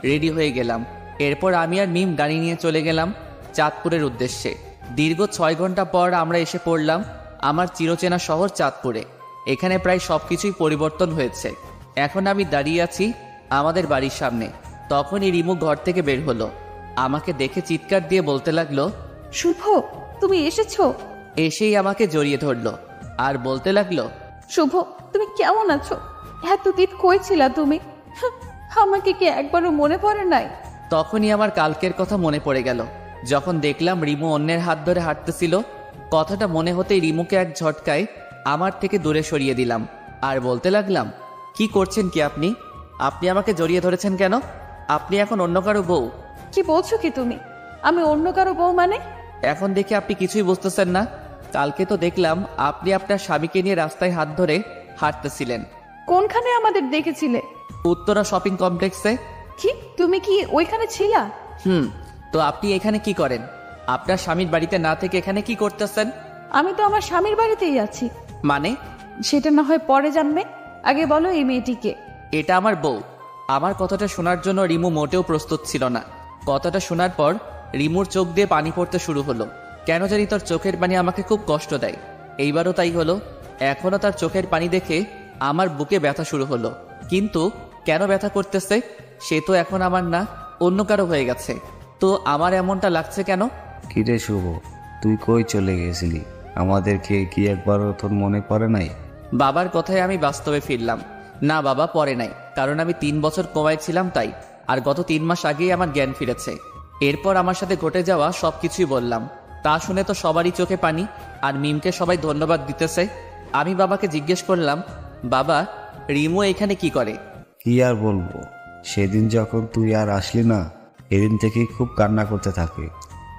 Speaker 1: রেডি হয়ে গেলাম। এরপর আমি আর মিম গাড়ি নিয়ে চলে গেলাম চাঁদপুরের উদ্দেশ্যে। দীর্ঘ 6 ঘন্টা পর আমরা এসে পড়লাম আমার চিরচেনা শহর চাঁদপুরে। এখানে প্রায় সব কিছুই পরিবর্তন হয়েছে। এখন আমি দাঁড়িয়ে আছি আমাদের বাড়ির সামনে। তখনই রিমু ঘর থেকে বের হলো। আমাকে দেখে চিৎকার দিয়ে বলতে লাগলো,
Speaker 2: শুভ, তুমি এসেছো?
Speaker 1: এসেই আমাকে জড়িয়ে ধরলো আর বলতে লাগলো,
Speaker 2: শুভ, তুমি কেমন আছো? এতদিন কই ছিলা তুমি? আমাকে কি একবারও মনে পড়ে নাই?
Speaker 1: তখনই আমার কালকের কথা মনে পড়ে গেল, যখন দেখলাম রিমু অন্যের হাত ধরে হাঁটতেছিল। কথাটা মনে হতেই রিমুকে এক ঝটকায় আমার থেকে দূরে সরিয়ে দিলাম আর বলতে লাগলাম, কি করছেন কি আপনি? আপনি আমাকে জড়িয়ে ধরেছেন কেন? আপনি এখন অন্য কারো বউ।
Speaker 2: কি বলছো কি তুমি? আমি অন্য কারো বউ মানে?
Speaker 1: এখন দেখে আপনি কিছুই বুঝতেছেন না। কালকে তো দেখলাম আপনি আপনার স্বামীকে নিয়ে রাস্তায় হাত ধরে হাঁটতেছিলেন।
Speaker 2: কোনখানে আমাদের দেখেছিলে?
Speaker 1: উত্তরা শপিং কমপ্লেক্সে।
Speaker 2: কি তুমি কি ওইখানে ছিলা?
Speaker 1: তো আপনি এখানে কি করেন? আপনার স্বামীর বাড়িতে না থেকে এখানে কি করতেছেন?
Speaker 2: আমি তো আমার স্বামীর বাড়িতেই আছি।
Speaker 1: মানে?
Speaker 2: সেটা না হয় পরে জানবে, আগে বলো এই মেয়েটিকে।
Speaker 1: এটা আমার বউ। আমার কথাটা শোনার জন্য রিমু মোটেও প্রস্তুত ছিল না। কথাটা শোনার পর রিমুর চোখ দিয়ে পানি পড়তে শুরু হলো। কেন জানি তার চোখের পানি আমাকে খুব কষ্ট দেয়। এইবারও তাই হলো। এখনও তার চোখের পানি দেখে আমার বুকে ব্যথা শুরু হলো। কিন্তু কেন ব্যথা করতেছে? সে তো এখন আমার না, অন্য কারো হয়ে গেছে। তো আমার এমনটা লাগছে কেন?
Speaker 5: কিরে শুভ, তুই কই চলে গেছিলি? আমাদেরকে কি একবারও তোর মনে পড়ে নাই?
Speaker 1: বাবার কথায় আমি বাস্তবে ফিরলাম। না বাবা, পরে নাই, কারণ আমি 3 বছর কোমায় ছিলাম তাই। আর গত 3 মাস আগেই আমার জ্ঞান ফিরেছে। এরপর আমার সাথে ঘটে যাওয়া সব কিছুই বললাম। তা শুনে তো সবারই চোখে পানি, আর মিমকে সবাই ধন্যবাদ দিতেছে। আমি বাবাকে জিজ্ঞেস করলাম, বাবা, রিমু এখানে কি করে?
Speaker 5: কি আর বলবো, সেদিন যখন তুই আর আসলি না, এদিন থেকেই খুব কান্না করতে থাকে।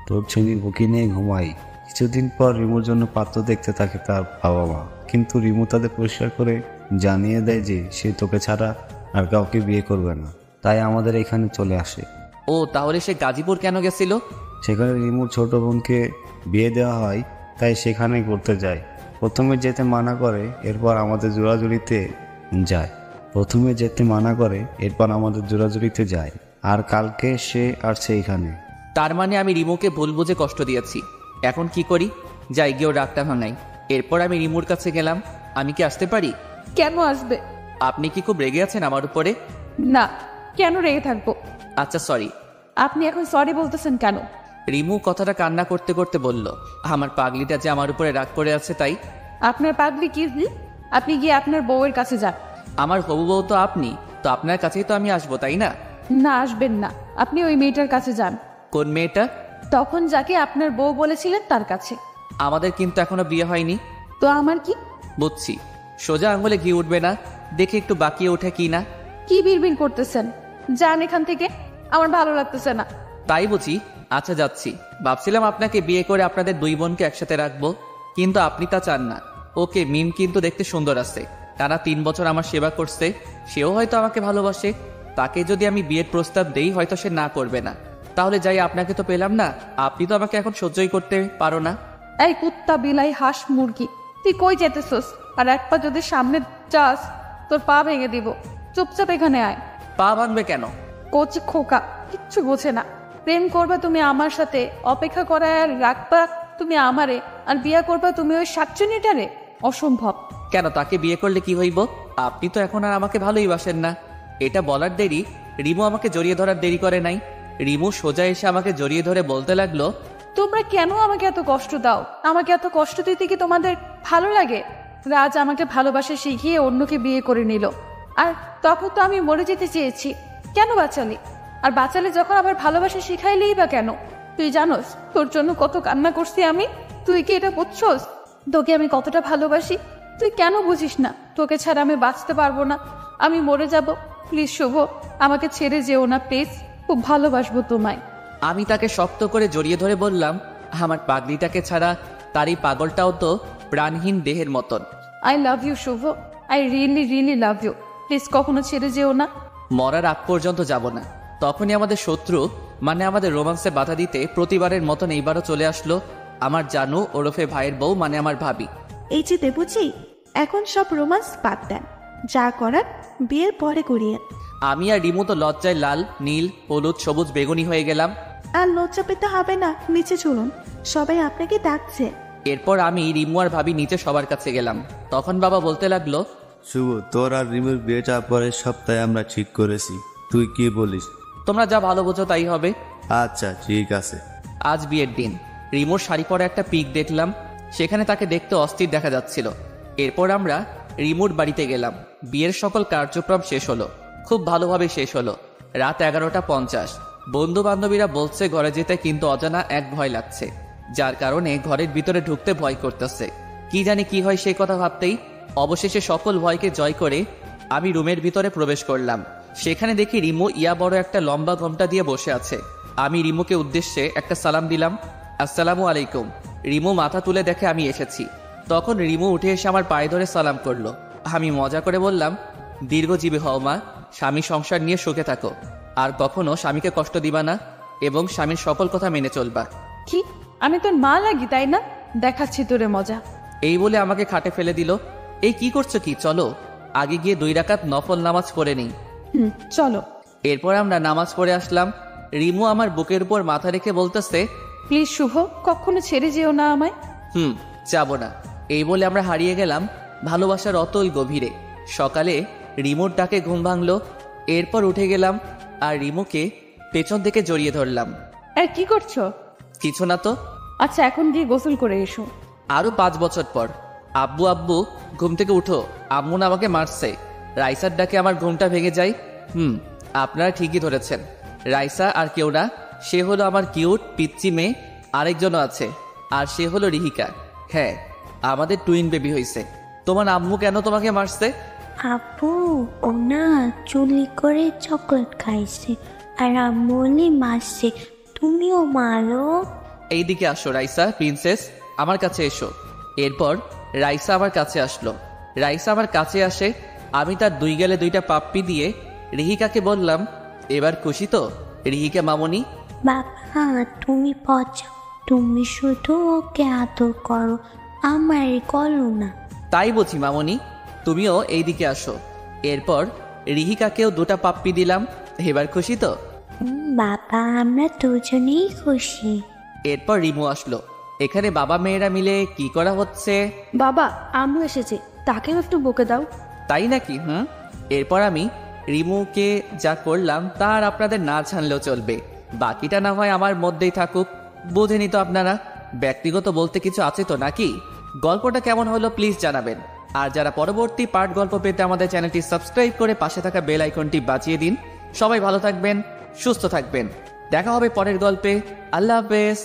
Speaker 5: তোর ছেলের বুকে নিয়ে ঘুমাই। কিছুদিন পর রিমুর জন্য পাত্র দেখতে থাকে তার বাবা মা, কিন্তু রিমু তাদের পরিষ্কার করে জানিয়ে দেয় যে সে তোকে ছাড়া আর কাউকে বিয়ে করবে না, তাই আমাদের এখানে চলে আসে।
Speaker 1: ও, তাহলে সে গাজীপুর কেন গেছিল?
Speaker 5: সেখানে রিমুর ছোট বোনকে বিয়ে দেওয়া হয়, তাই সেখানে করতে যায়। প্রথমে যেতে মানা করে, এরপর আমাদের জোড়াজুড়িতে যায়। আর কালকে সে আসছে এখানে।
Speaker 1: তার মানে আমি রিমুকে ভুল বুঝে কষ্ট দিয়েছি। এখন কি করি? যাই গিয়েও ডাক্তার ভাঙাই। এরপর আমি রিমুর কাছে গেলাম। আমি কি আসতে পারি?
Speaker 2: কেন আসবে?
Speaker 1: আপনি কি খুব রেগে আছেন আমার উপরে?
Speaker 2: না, কেন রেগে থাকবো?
Speaker 1: আচ্ছা, সরি।
Speaker 2: আপনি এখন সরি বলতেছেন কেন?
Speaker 1: রিমু কথাটা কান্না করতে করতে বলল, আমার পাগলিটা যে আমার উপরে রাগ করে আছে তাই।
Speaker 2: আপনার পাগলি কি? আপনি গিয়ে আপনার বউয়ের কাছে যান।
Speaker 1: আমার হবু বউ তো আপনি, তো আপনার কাছেই তো আমি আসবো, তাই না?
Speaker 2: না, আসবেন না। আপনি ওই মেয়েটার কাছে যান।
Speaker 1: কোন মেয়েটা?
Speaker 2: তখন যাকে আপনার বউ বলেছিলেন তার কাছে।
Speaker 1: আমাদের কিন্তু এখনো বিয়ে হয়নি।
Speaker 2: তো আমার কি?
Speaker 1: বুঝছি, সোজা আঙুলে ঘি উঠবে না, দেখে একটু বাকিয়ে ওঠে কি না।
Speaker 2: কি বিড়বিড় করতেছেন? যান এখান থেকে, আমার ভালো লাগতেছে না।
Speaker 1: তাই বুঝি? আচ্ছা, যাচ্ছি। ভাবছিলাম আপনাকে বিয়ে করে আপনাদের 2 বোনকে একসাথে রাখবো, কিন্তু আপনি তা চান না। ওকে, মিম কিন্তু দেখতে সুন্দর আছে, টানা 3 বছর আমার সেবা করছে, সেও হয়তো আমাকে ভালোবাসে। তাকে যদি আমি বিয়ের প্রস্তাব দেই, হয়তো সে না করবে না। তাহলে যাই, আপনাকে তো পেলাম না, আপনি তো আমাকে এখন সহ্যই করতে পারো না।
Speaker 2: এই কুত্তা, বিলাই, হাঁস, মুরগি, তুই কই যেতেছস? আর এক পা যদি সামনে যাস, তোর পা ভেঙে দিব। চুপচাপ এখানে আয়।
Speaker 1: পা ভাঙবে কেন?
Speaker 2: কচি খোকা, কিচ্ছু বোঝে না। প্রেম করবা তুমি আমার সাথে, অপেক্ষা করায় আর রাখবা তুমি আমারে, আর বিয়া করবা তুমি ওই শাকচুনিটারে? অসম্ভব।
Speaker 1: কেন, তাকে বিয়ে করলে কি হইব? আপনি তো এখন আর আমাকে ভালোই বাসেন না। এটা বলার দেরি রিমু আমাকে জড়িয়ে ধরার দেরি করে নাই। রিমু সোজা এসে আমাকে জড়িয়ে ধরে বলতে লাগলো,
Speaker 2: তোমরা কেন আমাকে এত কষ্ট দাও? আমাকে এত কষ্ট দিতে কি তোমাদের ভালো লাগে? রাজ আমাকে ভালোবাসা শিখিয়ে অন্যকে বিয়ে করে নিল, আর তখন তো আমি মরে যেতে চেয়েছি। কেন বাঁচালি? আর বাঁচালে যখন আবার ভালোবাসা শিখাইলেই বা কেন? তুই জানোস তোর জন্য কত কান্না করছি আমি? তুই কি এটা বুঝছস তোকে আমি কতটা ভালোবাসি? তুই কেন বুঝিস না? তোকে ছাড়া আমি বাঁচতে পারবো না, আমি মরে যাব। প্লিজ শুভ, আমাকে ছেড়ে যেও না প্লিজ, খুব ভালোবাসবো তোমায়।
Speaker 1: আমি তাকে শক্ত করে জড়িয়ে ধরে বললাম, আমার পাগলিটাকে ছাড়া তার এই পাগলটাও তো প্রাণহীন দেহের মতন।
Speaker 2: I love you Shubho, I really really love you. Please কখনো ছেড়ে যেও না।
Speaker 1: মরার আগ পর্যন্ত যাব না। তখনই আমাদের শত্রু, মানে আমাদের রোমান্সে বাধা দিতে প্রতিবারের মতন এইবারও চলে আসলো আমার জানু ওরফে ভাইয়ের বউ, মানে আমার ভাবি।
Speaker 4: এই যে দেবুজি, এখন সব রোমান্স বাদ দেন, যা করার বিয়ের পরে করিয়েন।
Speaker 1: আমি আর রিমু তো লজ্জায় লাল, নীল, হলুদ, সবুজ, বেগুনি হয়ে গেলাম।
Speaker 4: আর লজ্জা পেতে হবে না, নিচে চলুন, সবাই আপনাকে ডাকছে।
Speaker 1: এরপর আমি, রিমু আর ভাবি নিচে সবার কাছে গেলাম। তখন বাবা বলতে লাগলো,
Speaker 5: শুভ, তোর আর রিমুর বিয়েটা পরের সপ্তাহে আমরা ঠিক করেছি, তুই কি বলিস?
Speaker 1: তোমরা যা ভালো বোঝো তাই হবে।
Speaker 5: আচ্ছা, ঠিক আছে।
Speaker 1: আজ বিয়ের দিন। রিমুর শাড়ি পরা একটা পিক দেখলাম, সেখানে তাকে দেখতে অস্থির দেখা যাচ্ছিল। এরপর আমরা রিমুর বাড়িতে গেলাম। বিয়ের সকল কার্যক্রম শেষ হলো, খুব ভালোভাবে শেষ হলো। রাত 11:50। বন্ধু বান্ধবীরা বলছে ঘরে যেতে, কিন্তু অজানা এক ভয় লাগছে, যার কারণে ঘরের ভিতরে ঢুকতে ভয় করতেছে। কি জানি কি হয় সেই কথা ভাবতেই অবশেষে সকল ভয়কে জয় করে আমি রুমের ভিতরে প্রবেশ করলাম। সেখানে দেখি রিমু ইয়া বড় একটা লম্বা ঘোমটা দিয়ে বসে আছে। আমি রিমুকে উদ্দেশ্যে একটা সালাম দিলাম, আসসালামু আলাইকুম। রিমু মাথা তুলে দেখে আমি এসেছি। তখন রিমু উঠে এসে আমার পায়ে ধরে সালাম করলো। আমি মজা করে বললাম, দীর্ঘজীবী হও মা, স্বামী সংসার নিয়ে সুখে থাকো, আর কখনো স্বামীকে কষ্ট দিবা না, এবং স্বামীর সকল কথা মেনে চলবা।
Speaker 2: কি, আমি তোর মা লাগি তাই না? দেখাচ্ছি তোরে মজা।
Speaker 1: এই বলে আমাকে খাটে ফেলে দিল। এই কি করছো কি? চলো আগে গিয়ে 2 রাকাত নফল নামাজ পড়ে নেই।
Speaker 2: চলো।
Speaker 1: এরপর আমরা নামাজ পড়ে আসলাম। রিমু আমার বুকের উপর মাথা রেখে বলতেছে,
Speaker 2: প্লিজ শুভ, কখনো ছেড়ে যেও না আমায়।
Speaker 1: যাব না। এই বলে আমরা হারিয়ে গেলাম ভালোবাসার অতল গভীরে। সকালে রিমুর ডাকে ঘুম ভাঙলো। এরপর উঠে গেলাম আর রিমুকে পেছন থেকে জড়িয়ে ধরলাম।
Speaker 2: আর কি করছো?
Speaker 1: কিছু না তো।
Speaker 2: আচ্ছা এখন গিয়ে গোসল করে এসো।
Speaker 1: আরো 5 বছর পর। আব্বু আব্বু ঘুম থেকে উঠো, আম্মু না আমাকে মারছে। রাইসার ডাকে আমার ঘুমটা ভেঙে যায়। আপনারা ঠিকই ধরেছেন, রাইসা আর কেউ না, সে হলো আমার কিউট পিচ্চি মেয়ে। আরেকজনও আছে, আর সে হলো রিহিকা। হ্যাঁ, আমাদের টুইন বেবি হয়েছে। তোমার আম্মু কেন তোমাকে মারছে?
Speaker 10: আপু ও না চুরি করে চকলেট খাইছে আর আম্মুলি মারছে, তুমিও মারো।
Speaker 1: এইদিকে আসো রাইসা প্রিন্সেস, আমার কাছে এসো। এরপর রাইসা আমার কাছে আসলো। রাইসা আমার কাছে আসে, আমি তার 2 গালে 2টা পাপ্পি দিয়ে রিহিকাকে বললাম, এবার খুশি তো রিহিকা মামনি?
Speaker 10: বাবা তুমি পচা, তুমি শুধু ওকে আদর করো, আমার করো না।
Speaker 1: তাই বুঝি মামনি, তুমিও এইদিকে আসো। এরপর রিহিকাকেও 2টা পাপ্পি দিলাম। এবার খুশি তো?
Speaker 10: বাবা আমরা দুজনেই খুশি।
Speaker 1: এরপর রিমু আসলো। এখানে বাবা মেয়েরা মিলে কি করা হচ্ছে?
Speaker 2: বাবা আম্মু এসেছে, তাকেও একটু বকে দাও।
Speaker 1: তাই নাকি? এরপর আমি রিমুকে যা করলাম তার আপনাদের না জানলেও চলবে, বাকিটা না হয় আমার মধ্যেই থাকুক। বোঝেনি তো আপনারা, ব্যক্তিগত বলতে কিছু আছে তো নাকি? গল্পটা কেমন হলো প্লিজ জানাবেন। আর যারা পরবর্তী পার্ট গল্প পেতে আমাদের চ্যানেলটি সাবস্ক্রাইব করে পাশে থাকা বেল আইকনটি বাজিয়ে দিন। সবাই ভালো থাকবেন, সুস্থ থাকবেন, দেখা হবে পরের গল্পে। আল্লাহ হাফেজ।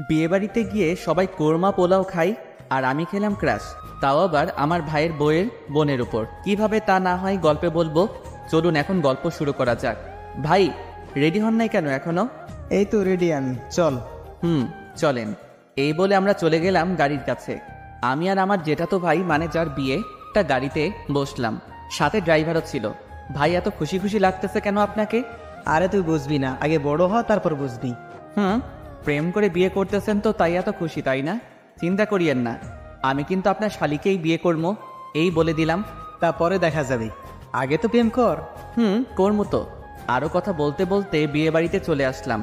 Speaker 1: বিয়েবাড়িতে গিয়ে সবাই কোরমা পোলাও খাই, আর আমি খেলাম ক্রাশ, তাও আবার আমার ভাইয়ের বউয়ের বোনের উপর। কিভাবে তা না হয় গল্পে বলবো। চলুন এখন গল্প শুরু করা যাক। ভাই রেডি হন নাই কেন এখনো?
Speaker 3: এই তো রেডি আমি, চল।
Speaker 1: চলেন। এই বলে আমরা চলে গেলাম গাড়ির কাছে। আমি আর আমার জেঠাতো ভাই মানে যার বিয়ে, একটা গাড়িতে বসলাম, সাথে ড্রাইভারও ছিল। ভাই এত খুশি খুশি লাগতেছে কেন আপনাকে?
Speaker 3: আরে তুই বুঝবি না, আগে বড় হ তারপর বুঝবি।
Speaker 1: প্রেম করে বিয়ে করতেছেন তো তাই এত খুশি, তাই না? চিন্তা করিয়েন না, আমি কিন্তু আপনার শালিকেই বিয়ে করবো, এই বলে দিলাম।
Speaker 3: তারপরে দেখা যাবে, আগে তো প্রেম কর।
Speaker 1: করবো তো। আরো কথা বলতে বলতে বিয়ে বাড়িতে চলে আসলাম।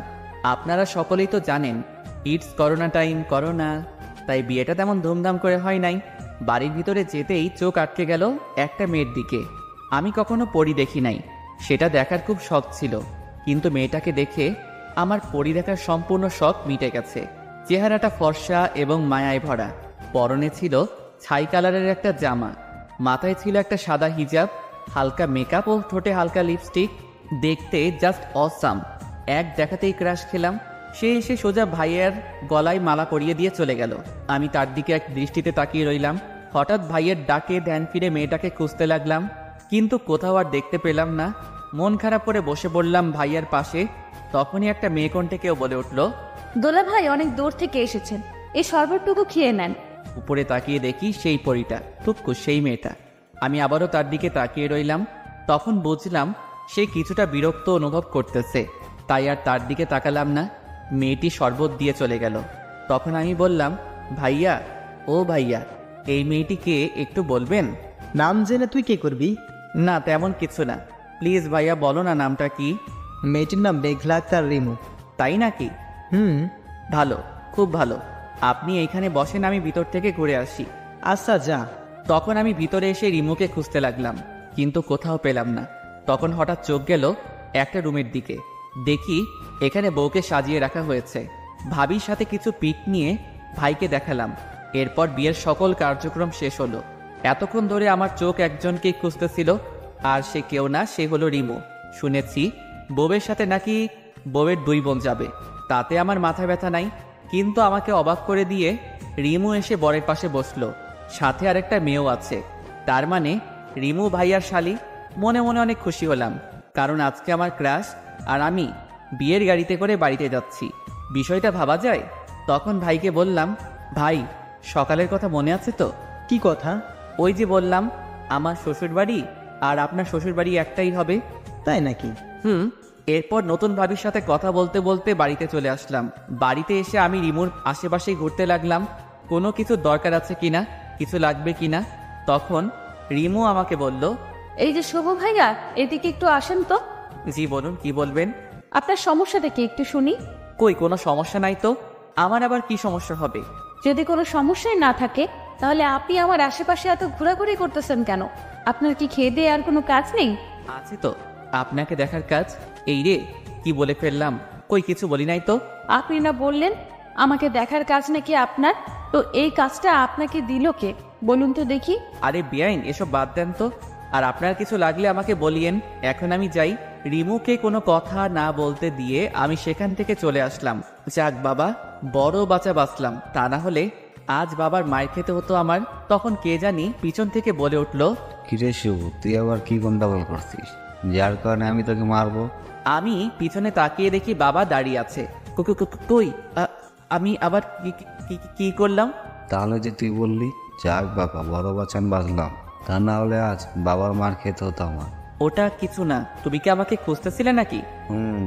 Speaker 1: আপনারা সকলেই তো জানেন ইটস করোনা টাইম, করোনা, তাই বিয়েটা তেমন ধুমধাম করে হয় নাই। বাড়ির ভিতরে যেতেই চোখ আটকে গেল একটা মেয়ের দিকে। আমি কখনো পরি দেখি নাই, সেটা দেখার খুব শখ ছিল, কিন্তু মেয়েটাকে দেখে আমার পরি দেখার সম্পূর্ণ শখ মিটে গেছে। চেহারাটা ফর্সা এবং মায়ায় ভরা, পরনে ছিল ছাই কালারের একটা জামা, মাথায় ছিল একটা সাদা হিজাব, হালকা মেকআপ ও ঠোঁটে হালকা লিপস্টিক। দেখতে জাস্ট অসাম। এক দেখাতেই ক্রাশ খেলাম। সে এসে সোজা ভাইয়ের গলায় মালা পরিয়ে দিয়ে চলে গেল। আমি তার দিকে এক দৃষ্টিতে তাকিয়ে রইলাম। হঠাৎ ভাইয়ের ডাকে ধ্যান ফিরে মেয়েটাকে খুঁজতে লাগলাম, কিন্তু কোথাও আর দেখতে পেলাম না। মন খারাপ করে বসে পড়লাম ভাইয়ের পাশে। তখনই একটা মেয়ে কণ্ঠে কেউ বলে উঠল,
Speaker 2: দোলা ভাই অনেক দূর থেকে এসেছেন, এই শরবতটুকু খেয়ে নেন।
Speaker 1: উপরে তাকিয়ে দেখি সেই পরীটা, টুকু সেই মেয়েটা। আমি আবারও তার দিকে তাকিয়ে রইলাম। তখন বুঝলাম সে কিছুটা বিরক্ত অনুভব করতেছে, তাই আর তার দিকে তাকালাম না। মেয়েটি শরবত দিয়ে চলে গেল। তখন আমি বললাম, ভাইয়া, ও ভাইয়া, এই মেয়েটিকে একটু বলবেন?
Speaker 3: নাম জেনে তুই কে করবি?
Speaker 1: না তেমন কিছু না, প্লিজ ভাইয়া বলো না নামটা কি?
Speaker 3: মেয়েটির নাম মেঘলা আক্তার রিমু।
Speaker 1: তাই নাকি? ভালো, খুব ভালো। আপনি এইখানে বসেন, আমি ভিতর থেকে ঘুরে আসি।
Speaker 3: আচ্ছা যা।
Speaker 1: তখন আমি ভিতরে এসে রিমুকে খুঁজতে লাগলাম, কিন্তু কোথাও পেলাম না। তখন হঠাৎ চোখ গেল একটা রুমের দিকে। দেখি এখানে বউকে সাজিয়ে রাখা হয়েছে। ভাবির সাথে কিছু পিক নিয়ে ভাইকে দেখালাম। এরপর বিয়ের সকল কার্যক্রম শেষ হলো। এতক্ষণ ধরে আমার চোখ একজনকেই খুঁজতেছিল, আর সে কেউ না, সে হলো রিমু। শুনেছি বউয়ের সাথে নাকি বউয়ের 2 বোন যাবে, তাতে আমার মাথা ব্যথা নাই। কিন্তু আমাকে অবাক করে দিয়ে রিমু এসে বরের পাশে বসলো, সাথে আরেকটা মেয়েও আছে। তার মানে রিমু ভাইয়ার শালি। মনে মনে অনেক খুশি হলাম, কারণ আজকে আমার ক্রাশ আর আমি বিয়ের গাড়িতে করে বাড়িতে যাচ্ছি। বিষয়টা ভাবা যায়। তখন ভাইকে বললাম, ভাই সকালের কথা মনে আছে তো?
Speaker 3: কি কথা?
Speaker 1: ওই যে বললাম আমার শ্বশুর বাড়ি আর আপনার শ্বশুর বাড়ি একটাই হবে।
Speaker 3: তাই নাকি?
Speaker 1: এরপর নতুন ভাবির সাথে কথা বলতে বলতে বাড়িতে চলে আসলাম। বাড়িতে এসে আমি রিমুর আশেপাশেই ঘুরতে লাগলাম, কোনো কিছু দরকার আছে কিনা, কিছু লাগবে কিনা। তখন রিমু আমাকে বলল,
Speaker 2: এই যে শুভ ভাইয়া, এদিকে একটু আসেন তো।
Speaker 1: জি বলুন, কি বলবেন?
Speaker 2: আপনার সমস্যাটা কি একটু শুনি।
Speaker 1: কই কোনো সমস্যা নাই তো, আমার আবার কি সমস্যা হবে?
Speaker 2: যদি কোনো সমস্যাই না থাকে তাহলে আপনি আমার আশেপাশে এত ঘোরাঘুরি করতেছেন কেন? আপনার কি খেয়ে দিয়ে আর কোনো কাজ নেই?
Speaker 1: আছে তো, আপনাকে দেখার কাজ। এই রে, কি বলে ফেললাম? কই কিছু বলি নাই তো।
Speaker 2: আপনি না বললেন আমাকে দেখার কাজ নাকি আপনার? তো এই কাজটা আপনাকে দিল কে বলুন তো দেখি?
Speaker 1: আরে বেআইন, এসব বাদ দেন তো। আর আপনার কিছু লাগলে আমাকে বলিয়েন, এখন আমি যাই। রিমুকে কোনো কথা না বলতে দিয়ে আমি সেখান থেকে চলে আসলাম। যাক বাবা, বড় বাঁচা বাঁচলাম, তা না হলে আজ বাবার মায়ের খেতে হতো আমার। তখন কে জানি পিছন থেকে বলে উঠলো,
Speaker 5: কিরে শিব, তুই আবার কি গন্ডগোল করছিস যার কারণে আমি তোকে মারবো?
Speaker 1: আমি পিছনে তাকিয়ে দেখি বাবা দাঁড়িয়ে আছে। কই? আমি আবার কি করলাম?
Speaker 5: তাহলে যে তুই বললি, যাক বাবা, বড় বাঁচান বাঁচলাম, তা না হলে আজ বাবার মার খেতে হতো আমার।
Speaker 1: ওটা কিছু না, তুমি কি আমাকে খুঁজতেছিলে নাকি?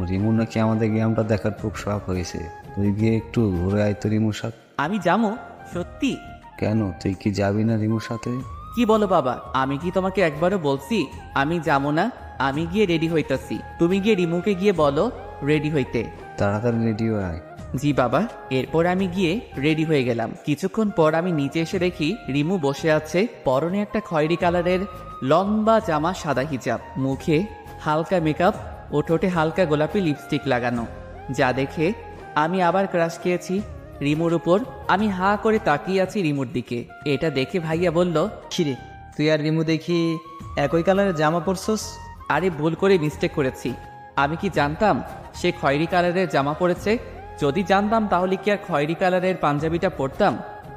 Speaker 5: রিমু নাকি আমাদের গেমটা দেখার খুব শখ হয়েছে, তুই গিয়ে একটু ঘুরে আয় তো রিমুর সাথে।
Speaker 1: আমি যাবো? সত্যি?
Speaker 5: কেন, তুই কি যাবি না রিমুর সাথে?
Speaker 1: কি বলো বাবা, আমি কি তোমাকে একবারও বলছি আমি যাবো না? আমি গিয়ে রেডি হইতাছি, তুমি গিয়ে রিমুকে গিয়ে বলো রেডি হইতে।
Speaker 5: তাড়াতাড়ি রেডি হয়ে আয়।
Speaker 1: জি বাবা। এরপর আমি গিয়ে রেডি হয়ে গেলাম। কিছুক্ষণ পর আমি নিচে এসে দেখি রিমু বসে আছে, পরনে একটা খয়েরি কালারের লম্বা জামা, সাদা হিজাব, মুখে হালকা মেকআপ ও ঠোঁটে হালকা গোলাপি লিপস্টিক লাগানো। যা দেখে আমি আবার ক্রাশ খেয়েছি রিমুর উপর। আমি হা করে তাকিয়ে আছি রিমুর দিকে। এটা দেখে ভাইয়া বলল,
Speaker 3: খিরে, তুই আর রিমু দেখি একই কালারের জামা পরছস।
Speaker 1: আরে ভুল করে মিস্টেক করেছি। আমি কি জানতাম সে খয়েরি কালারের জামা পরেছে? যদি জানতাম তাহলে কি আর খয়েরি কালারের পাঞ্জাবিটা পরতাম?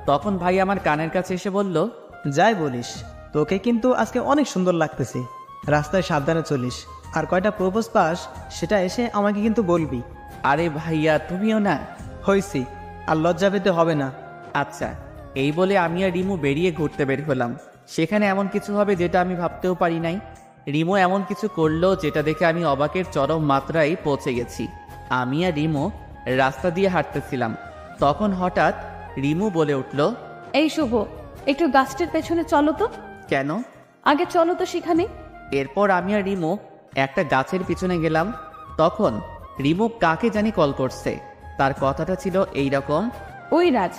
Speaker 1: তখন ভাই আমার কানের কাছে এসে বলল,
Speaker 3: যাই বলিস, তোকে কিন্তু আজকে অনেক সুন্দর লাগতেছে। রাস্তায় সাবধানে চলিস, আর কয়টা প্রপোজ পাস সেটা এসে আমাকে কিন্তু বলবি।
Speaker 1: আরে ভাইয়া তুমিও না।
Speaker 3: হইছি, আর লজ্জা পেতে হবে না।
Speaker 1: আচ্ছা। এই বলে আমি আর রিমু বেরিয়ে ঘুরতে বের হলাম। সেখানে এমন কিছু হবে যেটা আমি ভাবতেও পারি নাই। রিমু এমন কিছু করলো যেটা দেখে আমি অবাকের চরম মাত্রায় পৌঁছে গেছি। আমি আর রিমু রাস্তা দিয়ে হাঁটতেছিলাম, তখন হঠাৎ রিমু বলে উঠল,
Speaker 2: এই শুভ, একটু গাছটার পেছনে চলো তো।
Speaker 1: কেন?
Speaker 2: আগে চলো তো সেখানে।
Speaker 1: এরপর আমি আর রিমু একটা গাছের পিছনে গেলাম। তখন রিমু কাকে জানি কল করছে। তার কথাটা ছিল এইরকম,
Speaker 2: ওই রাজ,